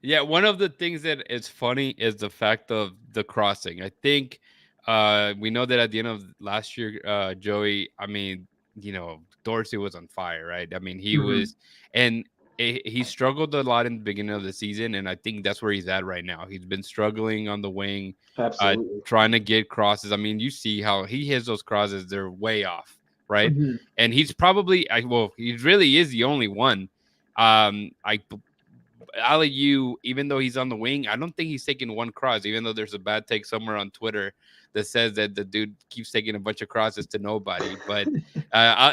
A: one of the things that is funny is the fact of the crossing. I think we know that at the end of last year, Joey, I mean, you know, Dorsey was on fire, right? I mean, he was, and he struggled a lot in the beginning of the season, and I think that's where he's at right now. He's been struggling on the wing, trying to get crosses. I mean, you see how he hits those crosses; they're way off, right? And he's probably, he really is the only one. Aliou, even though he's on the wing, I don't think he's taking one cross, even though there's a bad take somewhere on Twitter that says that the dude keeps taking a bunch of crosses to nobody. But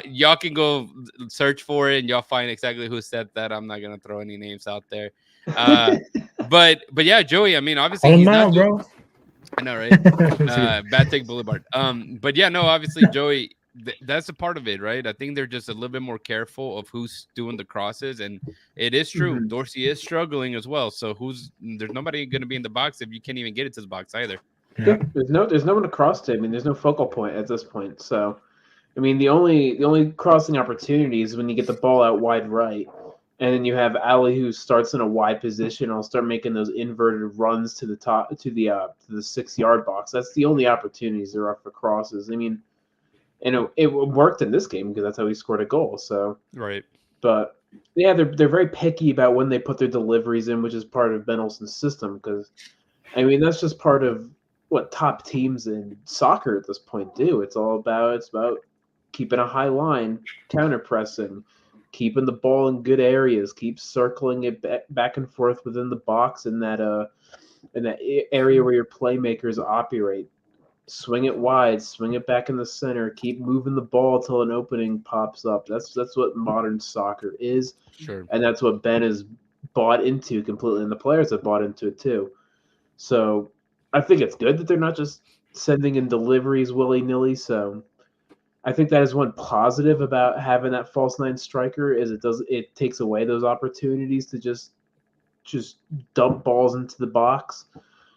A: y'all can go search for it and y'all find exactly who said that. I'm not gonna throw any names out there. But yeah, Joey. I mean, obviously he's not
B: bro.
A: I know, right? Bad take Boulevard. But yeah, no, obviously Joey. That's a part of it, right? I think they're just a little bit more careful of who's doing the crosses, and it is true.
C: Mhm.
A: Dorsey is struggling as well. So there's nobody going to be in the box if you can't even get it to the box either.
C: Yeah. There's no one to cross to. I mean, there's no focal point at this point. So, I mean, the only crossing opportunity is when you get the ball out wide right, and then you have Ali who starts in a wide position. I'll start making those inverted runs to the top to the 6-yard box. That's the only opportunities there are for crosses. I mean. And it worked in this game because that's how he scored a goal. So
A: right,
C: but yeah, they're very picky about when they put their deliveries in, which is part of Ben Olsen's system. Because I mean, that's just part of what top teams in soccer at this point do. It's about keeping a high line, counter pressing, keeping the ball in good areas, keep circling it back and forth within the box in that area where your playmakers operate. Swing it wide, swing it back in the center, keep moving the ball till an opening pops up. That's what modern soccer is.
A: Sure.
C: And that's what Ben has bought into completely, and the players have bought into it too. So I think it's good that they're not just sending in deliveries willy-nilly. So I think that is one positive about having that false nine striker is it takes away those opportunities to just dump balls into the box.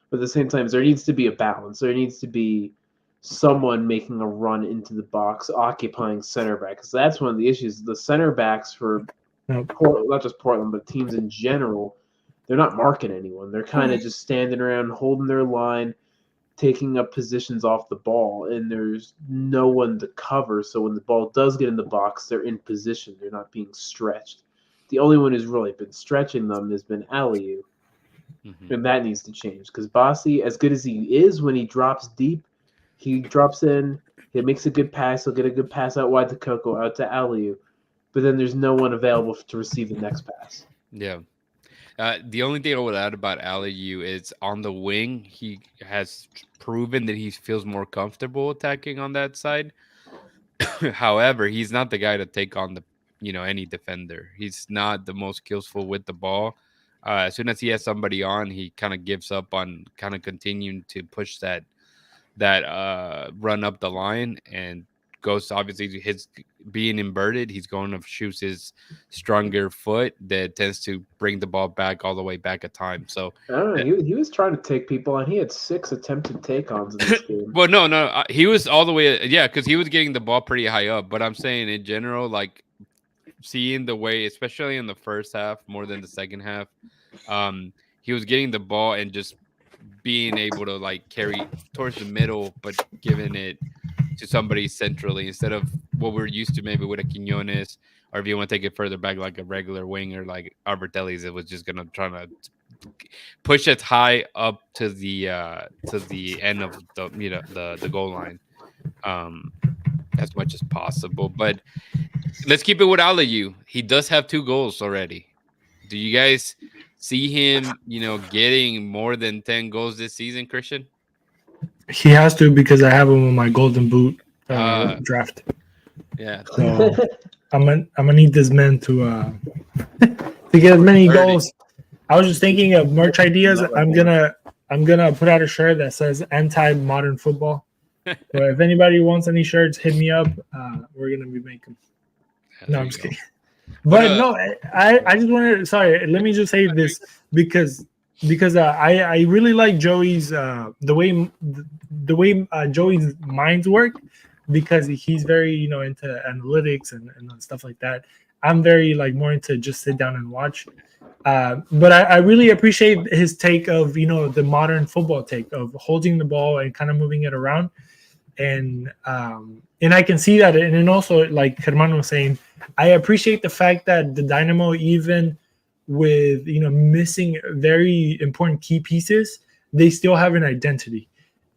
C: But at the same time, there needs to be a balance. There needs to be someone making a run into the box, occupying center back. Because that's one of the issues. The center backs for not just Portland, but teams in general, they're not marking anyone. They're kind of just standing around, holding their line, taking up positions off the ball, and there's no one to cover. So when the ball does get in the box, they're in position. They're not being stretched. The only one who's really been stretching them has been Aliou. Mm-hmm. And that needs to change because Bossy, as good as he is when he drops deep, he drops in, he makes a good pass, he'll get a good pass out wide to Coco, out to Aliou. But then there's no one available to receive the next pass.
A: Yeah. The only thing I would add about Aliou is on the wing, he has proven that he feels more comfortable attacking on that side. However, he's not the guy to take on any defender. He's not the most skillful with the ball. As soon as he has somebody on, he kind of gives up on kind of continuing to push that run up the line and goes obviously to his being inverted. He's going to choose his stronger foot that tends to bring the ball back all the way back at time. So
C: I don't know. He was trying to take people on. He had 6 attempted take-ons in this game.
A: Well, no, he was all the way. Yeah, because he was getting the ball pretty high up. But I'm saying in general, like seeing the way, especially in the first half more than the second half, he was getting the ball and just being able to like carry towards the middle, but giving it to somebody centrally instead of what we're used to maybe with a Quinones, or if you want to take it further back like a regular winger like Albertelli's, it was just gonna try to push it high up to the end of the goal line as much as possible. But let's keep it with Aliou. He does have 2 goals already. Do you guys see him, getting more than 10 goals this season, Christian?
B: He has to because I have him on my Golden Boot draft.
A: Yeah.
B: So I'm gonna need this man to get as many goals. I was just thinking of merch ideas. I'm gonna put out a shirt that says anti-modern football. So if anybody wants any shirts, hit me up. We're gonna be making. No, I'm just kidding. But no, I just wanted to, sorry, let me just say this because I really like Joey's the way Joey's minds work, because he's very into analytics and stuff like that. I'm very more into just sit down and watch. But I really appreciate his take of the modern football take of holding the ball and kind of moving it around. And I can see that, and then also like Hermano was saying, I appreciate the fact that the Dynamo, even with missing very important key pieces, they still have an identity.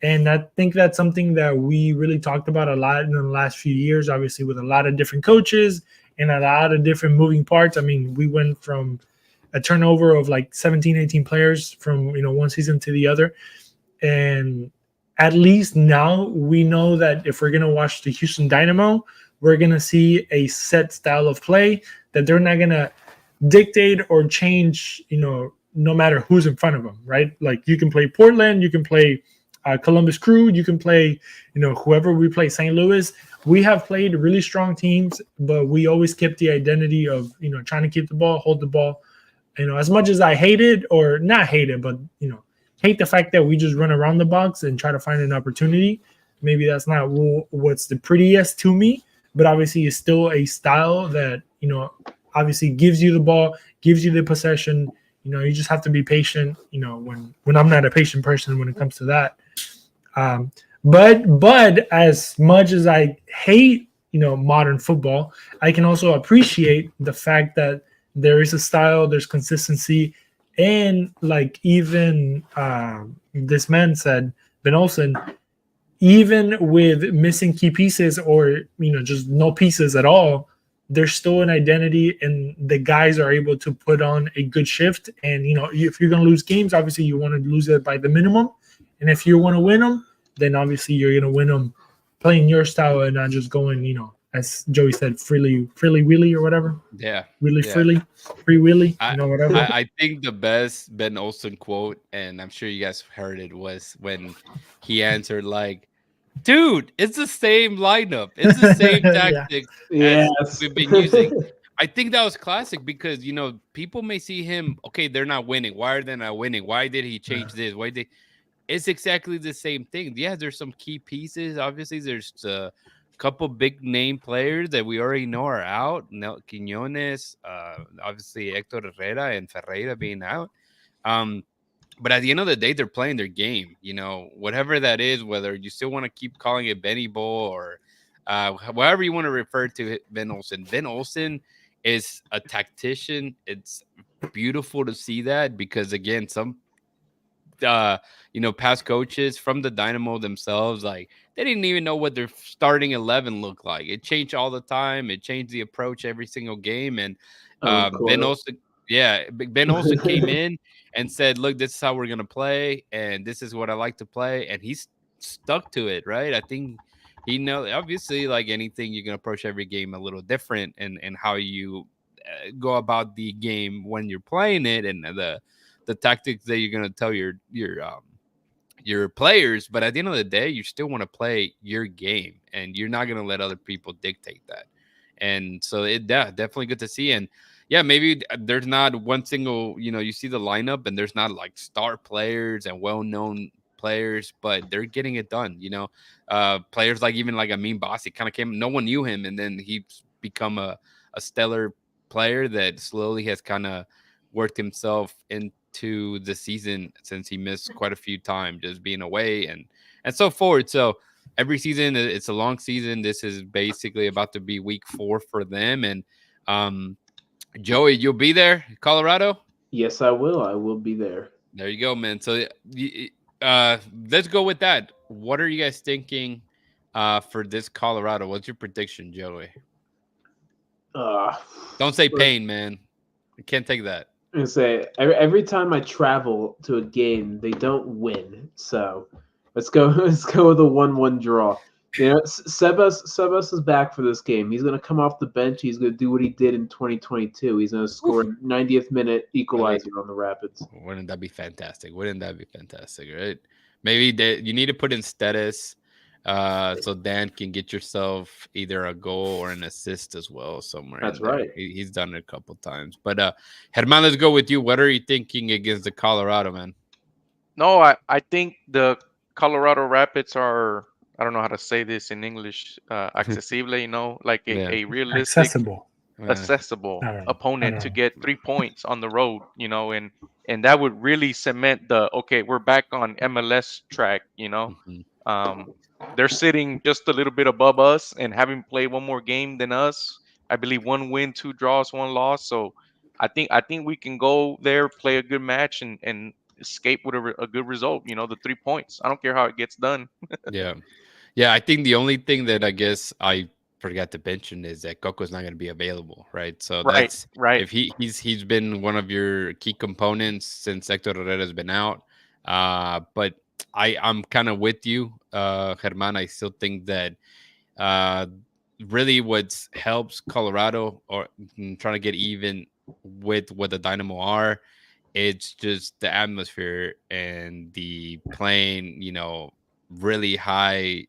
B: And I think that's something that we really talked about a lot in the last few years, obviously with a lot of different coaches and a lot of different moving parts. I mean, we went from a turnover of like 17, 18 players from one season to the other. And at least now we know that if we're gonna watch the Houston Dynamo, we're gonna see a set style of play that they're not gonna dictate or change, no matter who's in front of them, right? Like you can play Portland, you can play Columbus Crew, you can play, whoever we play, St. Louis. We have played really strong teams, but we always kept the identity of, trying to keep the ball, hold the ball. As much as I hate it, or not hate it, but, hate the fact that we just run around the box and try to find an opportunity. Maybe that's not what's the prettiest to me, but obviously it's still a style that, obviously gives you the ball, gives you the possession. You just have to be patient, when I'm not a patient person when it comes to that. But as much as I hate, modern football, I can also appreciate the fact that there is a style, there's consistency, and like even this man said, Ben Olsen, even with missing key pieces or just no pieces at all, there's still an identity, and the guys are able to put on a good shift. And if you're going to lose games, obviously you want to lose it by the minimum, and if you want to win them, then obviously you're going to win them playing your style and not just going, as Joey said, freely wheelie or whatever.
A: Yeah.
B: Really freely, free wheelie, whatever.
A: I think the best Ben Olsen quote, and I'm sure you guys heard it, was when he answered like, dude, it's the same lineup. It's the same tactic as we've been using. I think that was classic because, people may see him, okay, they're not winning. Why are they not winning? Why did he change this? It's exactly the same thing. Yeah, there's some key pieces. Obviously, there's a couple big name players that we already know are out. Quiñones, obviously Hector Herrera and Ferreira being out. But at the end of the day, they're playing their game, whatever that is, whether you still want to keep calling it Benny Bowl or however you want to refer to it, Ben Olsen. Ben Olsen is a tactician. It's beautiful to see that because, again, some past coaches from the Dynamo themselves, like they didn't even know what their starting 11 looked like. It changed all the time. It changed the approach every single game. And Ben Olsen, Ben Olsen came in and said, "Look, this is how we're gonna play, and this is what I like to play." And he's stuck to it, right? I think he knows. Obviously, like anything, you can approach every game a little different, and how you go about the game when you're playing it, and the tactics that you're gonna tell your players. But at the end of the day, you still want to play your game, and you're not gonna let other people dictate that. And so definitely good to see. And yeah, maybe there's not one single, you see the lineup and there's not like star players and well-known players, but they're getting it done. Players like even like Amin Bassi kind of came, no one knew him, and then he's become a stellar player that slowly has kind of worked himself into the season since he missed quite a few times just being away and so forth. So every season, it's a long season. This is basically about to be week 4 for them. And Joey, you'll be there, Colorado?
C: Yes, I will. I will be there.
A: There you go, man. So let's go with that. What are you guys thinking for this Colorado? What's your prediction, Joey? Don't say pain, man. I can't take that.
C: I say every time I travel to a game, they don't win. So let's go with a 1-1 draw. Sebas is back for this game. He's going to come off the bench. He's going to do what he did in 2022. He's going to score 90th minute equalizer on the Rapids.
A: Wouldn't that be fantastic? Right? Maybe you need to put in status so Dan can get yourself either a goal or an assist as well somewhere.
C: That's right.
A: He's done it a couple times. But Herman, let's go with you. What are you thinking against the Colorado, man?
D: No, I think the Colorado Rapids are, I don't know how to say this in English, accesible, like a realistic, accessible opponent to get 3 points on the road, and that would really cement we're back on MLS track, They're sitting just a little bit above us and having played one more game than us. I believe 1 win, 2 draws, 1 loss. So I think we can go there, play a good match, and escape with a good result. The 3 points. I don't care how it gets done.
A: Yeah. I think the only thing that I guess I forgot to mention is that Coco's not going to be available, right? So
D: Right,
A: that's
D: right.
A: if he's been one of your key components since Hector Herrera's been out. But I'm kind of with you, German. I still think that uh, really what helps Colorado or trying to get even with what the Dynamo are, it's just the atmosphere and the playing, really high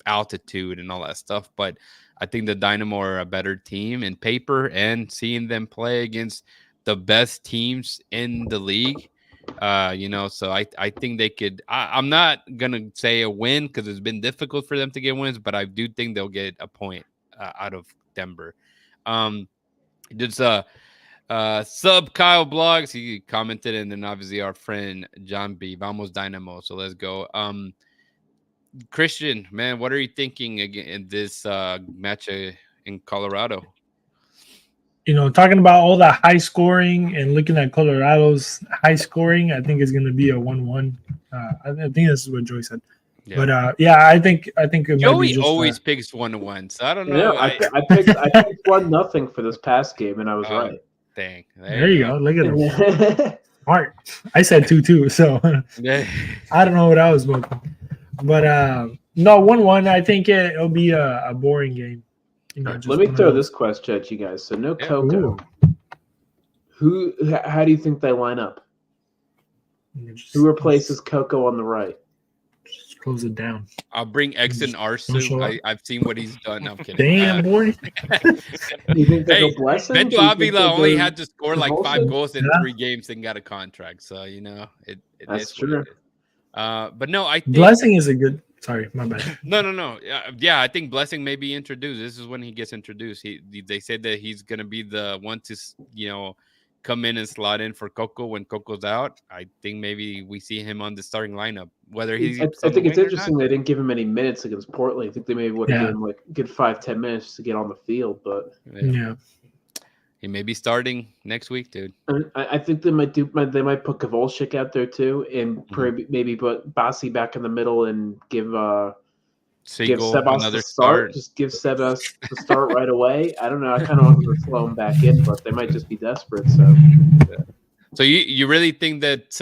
A: altitude and all that stuff. But I think the Dynamo are a better team in paper, and seeing them play against the best teams in the league. So I think they could. I'm not gonna say a win because it's been difficult for them to get wins, but I do think they'll get a point out of Denver. Just sub Kyle Blogs, he commented, and then obviously our friend John B. Vamos Dynamo. So let's go. Christian, man, what are you thinking again in this match in Colorado?
B: Talking about all the high scoring and looking at Colorado's high scoring, I think it's going to be a 1-1. I think this is what Joey said. Yeah. But I think it
A: Joey
B: might be just,
A: always picks 1-1, so I don't know.
C: I picked 1-0 for this past game, and I was right.
B: Dang, there you go. Look at him. Smart. I said 2-2, so I don't know what I was smoking. But no, 1-1. I think it'll be a boring game.
C: Let me throw this question at you guys. So no Coco. How do you think they line up? Who replaces Coco on the right?
B: Just close it down.
A: I'll bring Exon Arsu. I've seen what he's done. I'm kidding.
B: Damn, boy.
C: You think they go Blessing?
A: Beto Avila only had to score like 5 goals in 3 games and got a contract. So,
C: that's true.
A: But no, I think
B: Blessing is a good. Sorry, my bad.
A: No. Yeah, I think Blessing may be introduced. This is when he gets introduced. They said that he's gonna be the one to come in and slot in for Coco when Coco's out. I think maybe we see him on the starting lineup. Whether he's
C: I think it's interesting they didn't give him any minutes against Portland. I think they maybe would have given him like a good 5-10 minutes to get on the field, but
B: yeah.
A: He may be starting next week, dude.
C: I think they might put Kavolchik out there too, and maybe put Bassi back in the middle and give Sebas the start. Just give Sebas the start right away. I don't know. I kind of want them to slow him back in, but they might just be desperate.
A: So you really think that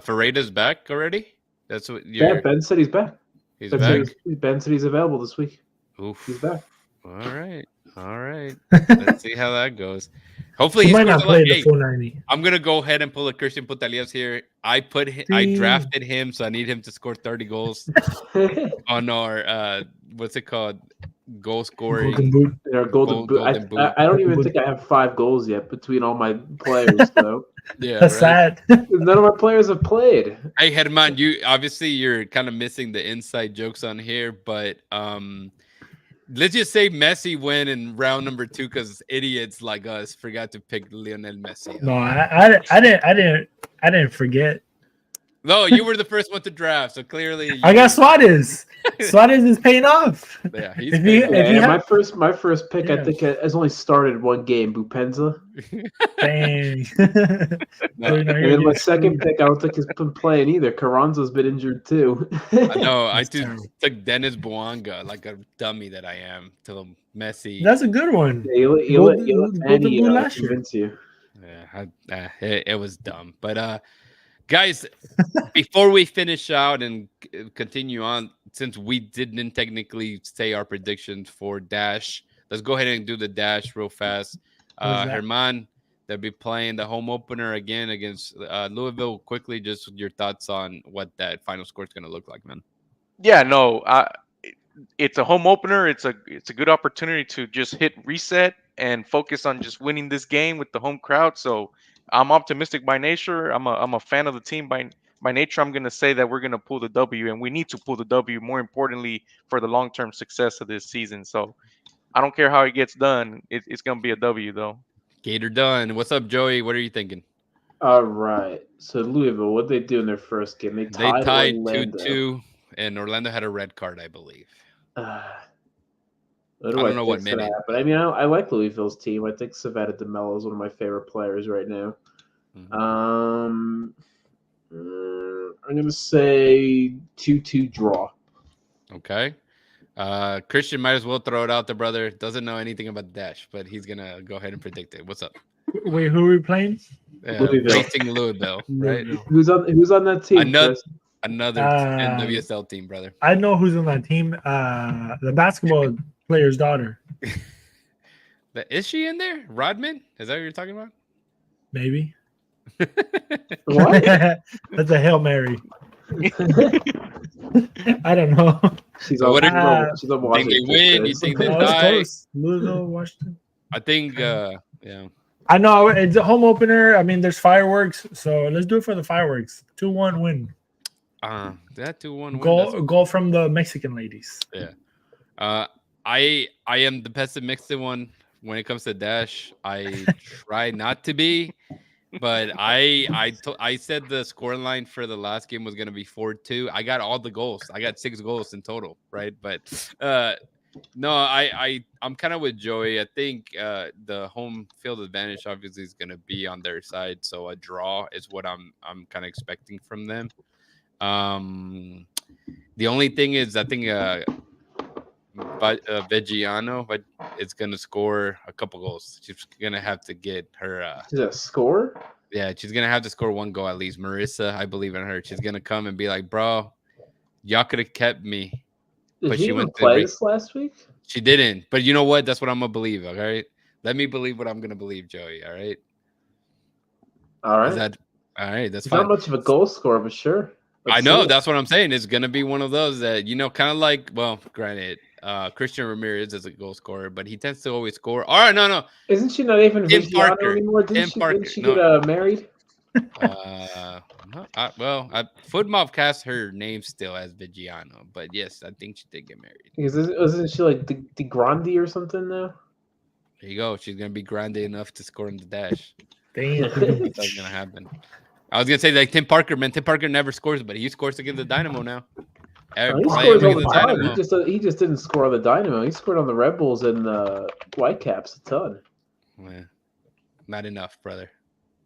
A: Ferreira's back already? That's what.
C: Yeah, Ben said he's back. Ben said he's available this week.
A: Oof.
C: He's back.
A: All right. Let's see how that goes. Hopefully
B: he might not play the full 90.
A: I'm gonna go ahead and pull a Christian Putalias here. I drafted him, so I need him to score 30 goals on our what's it called? Goal scoring.
C: Golden boot. I don't even think I have 5 goals yet between all my players, though.
A: Yeah,
B: that's sad.
C: None of my players have played.
A: Hey, Herman, you're kind of missing the inside jokes on here, but let's just say Messi win in round number 2 because idiots like us forgot to pick Lionel Messi.
B: No, I didn't forget.
A: No, you were the first one to draft, so clearly
B: I got Suarez. Suarez is paying off.
A: Yeah,
C: my first pick, I think, has only started 1 game. Bupenza.
B: Dang.
C: And then my second pick, I don't think has been playing either. Carranza's been injured too.
A: No, I took Dennis Boanga like a dummy that I am to Messi.
B: That's a good one.
C: Yeah, you let convince you.
A: Yeah, it was dumb, but guys, before we finish out and continue on, since we didn't technically say our predictions for Dash, let's go ahead and do the Dash real fast. Herman, they'll be playing the home opener again against Louisville. Quickly, just your thoughts on what that final score is going to look like, man.
D: Yeah, no, it's a home opener. It's a good opportunity to just hit reset and focus on just winning this game with the home crowd. So I'm optimistic by nature. I'm a fan of the team by nature. I'm going to say that we're going to pull the W, and we need to pull the W, more importantly, for the long-term success of this season. So I don't care how it gets done. It's going to be a W, though.
A: Gator done. What's up, Joey? What are you thinking?
C: All right. So Louisville, what did they do in their first game? They tied
A: 2-2, and Orlando had a red card, I believe.
C: I don't know what minute. But I mean, I like Louisville's team. I think Savetta DeMello is one of my favorite players right now. Mm-hmm. I'm going to say 2-2 draw.
A: Okay. Christian might as well throw it out there, brother. Doesn't know anything about the dash, but he's gonna go ahead and predict it. What's up?
B: Wait, who are we playing?
A: Racing Louisville, right?
C: Who's on that team,
A: Another
C: Chris?
A: NWSL team, brother.
B: I know who's on that team. The basketball player's daughter.
A: Is she in there? Rodman? Is that what you're talking about?
B: Maybe.
C: What?
B: That's a Hail Mary. I don't know.
C: She's on Washington.
A: Think they win? You think they die?
B: Close. Louisville, Washington.
A: I think, yeah.
B: I know it's a home opener. I mean, there's fireworks, so let's do it for the fireworks. 2-1 win.
A: That 2-1
B: win. Goal from the Mexican ladies.
A: Yeah. I am the pessimistic one when it comes to dash. I try not to be. But I said the score line for the last game was going to be 4-2. I got all the goals. I got 6 goals in total, right? But no, I'm kind of with Joey. I think the home field advantage obviously is going to be on their side. So a draw is what I'm kind of expecting from them. The only thing is I think Vegiano, but it's gonna score a couple goals. She's gonna have to get her.
C: She's a score.
A: Yeah, she's gonna have to score 1 goal at least. Marissa, I believe in her. She's gonna come and be like, "Bro, y'all could have kept me."
C: But she went play this last week.
A: She didn't. But you know what? That's what I'm gonna believe. All right, let me believe what I'm gonna believe, Joey. All right.
C: All right.
A: All right? That's
C: fine. Not much of a goal scorer, but sure.
A: I know. That's what I'm saying. It's gonna be one of those that kind of like. Well, granted. Christian Ramirez is a goal scorer, but he tends to always score. All right, no.
C: Isn't she not even Vigiano anymore? Didn't she get married?
A: Footmob cast her name still as Vigiano, but yes, I think she did get married.
C: Isn't she like De Grande or something now?
A: There you go. She's gonna be grande enough to score in the dash.
B: Damn,
A: that's gonna happen. I was gonna say like Tim Parker, man. Tim Parker never scores, but he scores against the Dynamo now.
C: He scores all the time. He just didn't score on the Dynamo. He scored on the Red Bulls and the Whitecaps a ton.
A: Yeah. Not enough, brother.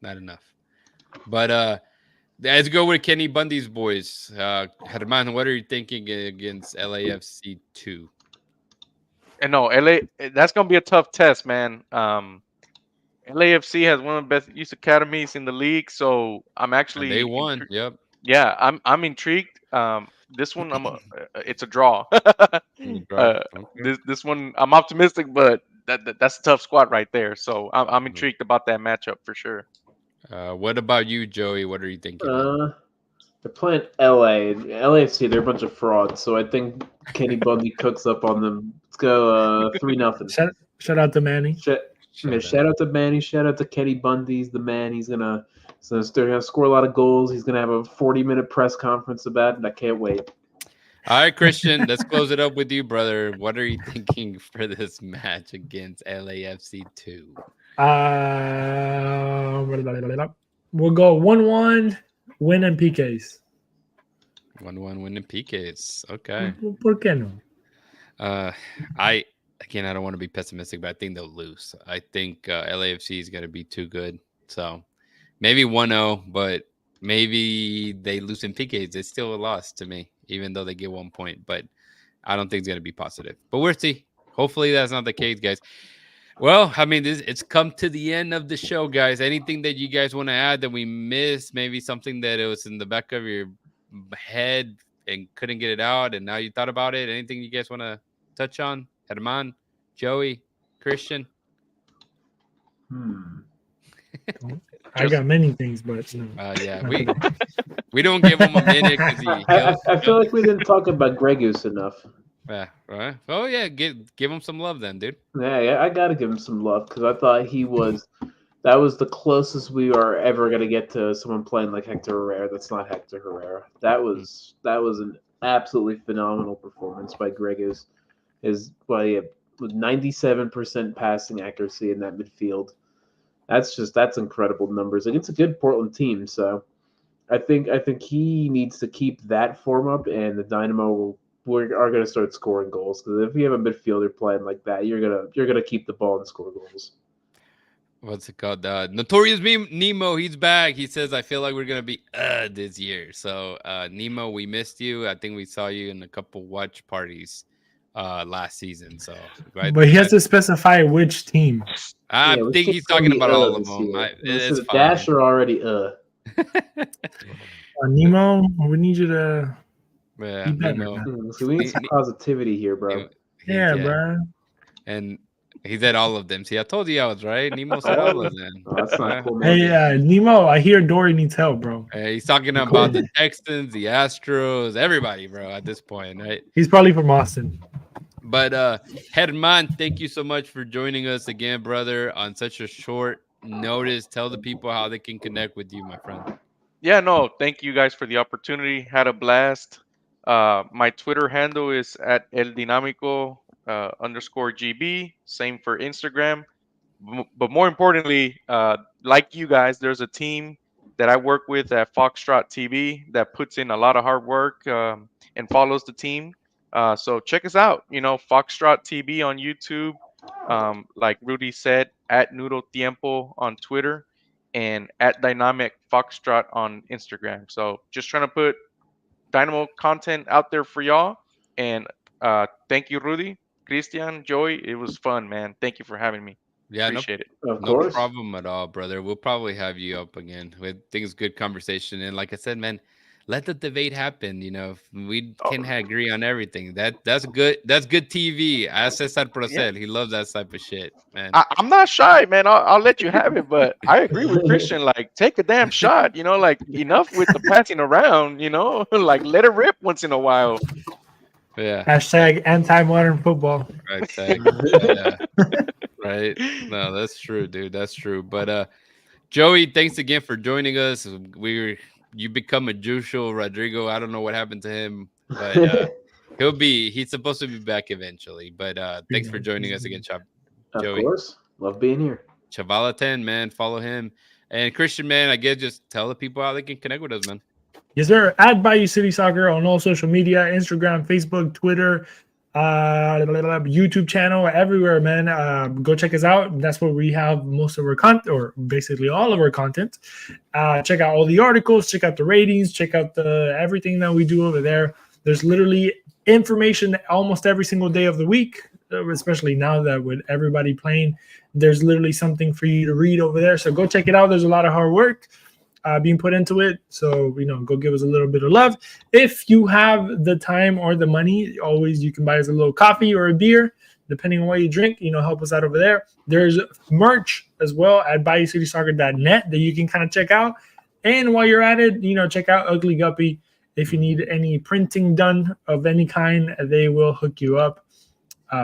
A: Not enough. But let's go with Kenny Bundy's boys. Herman, what are you thinking against LAFC 2?
D: And no, LA. That's gonna be a tough test, man. LAFC has one of the best youth academies in the league, so I'm actually.
A: And they won. Yep.
D: Yeah, I'm intrigued. This one, it's a draw. This one, I'm optimistic, but that's a tough squad right there. So I'm intrigued about that matchup for sure.
A: What about you, Joey? What are you thinking?
C: They're playing LA. LAFC, they're a bunch of frauds. So I think Kenny Bundy cooks up on them. Let's go 3-0.
B: Shout out to Manny.
C: Shout out to Manny. Shout out to Kenny Bundy. He's the man. He's gonna score a lot of goals. He's gonna have a 40-minute press conference about it. I can't wait.
A: All right, Christian, let's close it up with you, brother. What are you thinking for this match against LAFC 2?
B: We'll go 1-1, win in PKs.
A: 1-1, win in PKs. Okay.
B: ¿Por qué no?
A: I don't want to be pessimistic, but I think they'll lose. I think LAFC is going to be too good. So maybe 1-0, but maybe they lose in PKs. It's still a loss to me, even though they get 1 point. But I don't think it's going to be positive. But we'll see. Hopefully that's not the case, guys. Well, I mean, it's come to the end of the show, guys. Anything that you guys want to add that we missed? Maybe something that it was in the back of your head and couldn't get it out, and now you thought about it? Anything you guys want to touch on? Herman, Joey, Christian?
B: I got many things, but no.
A: Yeah, we don't give him a minute because
C: I feel like we didn't talk about Gregus enough.
A: Yeah, right. Oh yeah, give him some love then, dude.
C: Yeah, I gotta give him some love because I thought that was the closest we are ever gonna get to someone playing like Hector Herrera. That's not Hector Herrera. That was an absolutely phenomenal performance by Gregus. With 97% passing accuracy in that midfield. That's incredible numbers. It's a good Portland team, so I think he needs to keep that form up, and the Dynamo are going to start scoring goals. Because if you have a midfielder playing like that, you're gonna keep the ball and score goals.
A: What's it called? Notorious Nemo, he's back. He says, I feel like we're going to be this year. So, Nemo, we missed you. I think we saw you in a couple watch parties last season. So,
B: but he has to specify which team.
A: I think he's talking about all of them.
C: It's fine. Dash are already
B: Nemo, we need you to
A: be better. Nemo.
C: So we need some positivity here, bro.
B: Yeah, bro.
A: And he said all of them. See, I told you I was right. Nemo said all of them.
C: Oh, that's not cool, man.
B: Hey, Nemo, I hear Dory needs help, bro.
A: He's talking about the Texans, the Astros, everybody, bro, at this point, right?
B: He's probably from Austin.
A: But Herman, thank you so much for joining us again, brother, on such a short notice. Tell the people how they can connect with you, my friend.
D: Yeah, no, thank you guys for the opportunity. Had a blast. My Twitter handle is at El Dinamico _GB. Same for Instagram. But more importantly, like you guys, there's a team that I work with at Foxtrot TV that puts in a lot of hard work and follows the team. So check us out. Foxtrot TV on YouTube. Like Rudy said, at Noodle Tiempo on Twitter, and at Dynamic Foxtrot on Instagram. So just trying to put Dynamo content out there for y'all. And thank you, Rudy, Christian, Joey. It was fun, man. Thank you for having me.
A: Yeah,
D: appreciate it.
C: Of course.
A: No problem at all, brother. We'll probably have you up again. I think it's good conversation. And like I said, man, let the debate happen. If we can agree on everything, that's good. That's good TV. As Cesar Procel, he loves that type of shit, man.
D: I'm not shy, man. I'll let you have it, but I agree with Christian. Like, take a damn shot. Like enough with the passing around. Like let it rip once in a while.
A: Yeah.
B: Hashtag anti-modern football.
A: Right. Right. No, that's true, dude. That's true. But Joey, thanks again for joining us. You become a Jusho Rodrigo. I don't know what happened to him, but he's supposed to be back eventually. But thanks for joining us again,
C: Joey. Of course. Love being here.
A: Chavala 10, man. Follow him. And Christian, man, I guess just tell the people how they can connect with us, man.
B: Yes, sir. At Bayou City Soccer on all social media, Instagram, Facebook, Twitter, YouTube channel, everywhere, man. Go check us out. That's where we have most of our content, or basically all of our content. Check out all the articles, check out the ratings, check out everything that we do over there. There's literally information almost every single day of the week, especially now that with everybody playing, there's literally something for you to read over there. So go check it out. There's a lot of hard work being put into it. So, go give us a little bit of love. If you have the time or the money, always you can buy us a little coffee or a beer, depending on what you drink, help us out over there. There's merch as well at BayouCitySoccer.net that you can kind of check out. And while you're at it, check out Ugly Guppy. If you need any printing done of any kind, they will hook you up.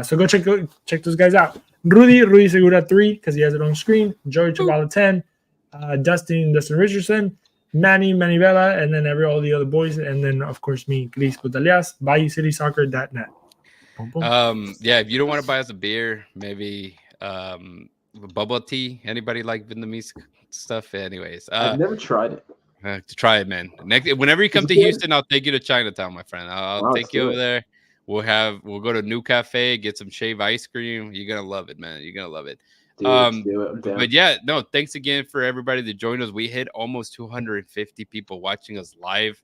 B: So go check those guys out. Rudy Segura 3, because he has it on screen. Joey Chavala 10. Dustin Richardson, Manny Manivela, and then all the other boys, and then of course me, Chris Putalias, BayouCitySoccer.net.
A: Yeah, if you don't want to buy us a beer, maybe bubble tea. Anybody like Vietnamese stuff? Anyways,
C: I've never tried it.
A: Try it, man. Whenever you come to Houston, I'll take you to Chinatown, my friend. I'll take you over there. We'll go to New Cafe, get some shave ice cream. You're gonna love it, man. You're gonna love it.
C: Dude,
A: but yeah, no, thanks again for everybody that joined us. We hit almost 250 people watching us live.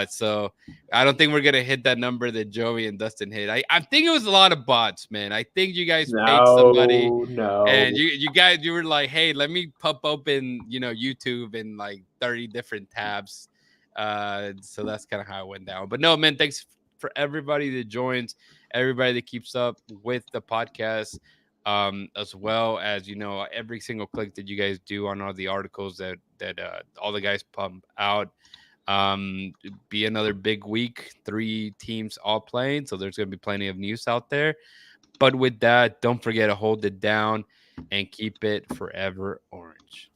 A: So I don't think we're gonna hit that number that Joey and Dustin hit. I think it was a lot of bots, man. I think you guys paid somebody, and you were like, hey, let me pop open YouTube in like 30 different tabs. So that's kind of how it went down. But no, man, thanks for everybody that joins, everybody that keeps up with the podcast. As well as every single click that you guys do on all the articles that all the guys pump out. Be another big week, 3 teams all playing, so there's gonna be plenty of news out there. But with that, don't forget to hold it down and keep it forever orange.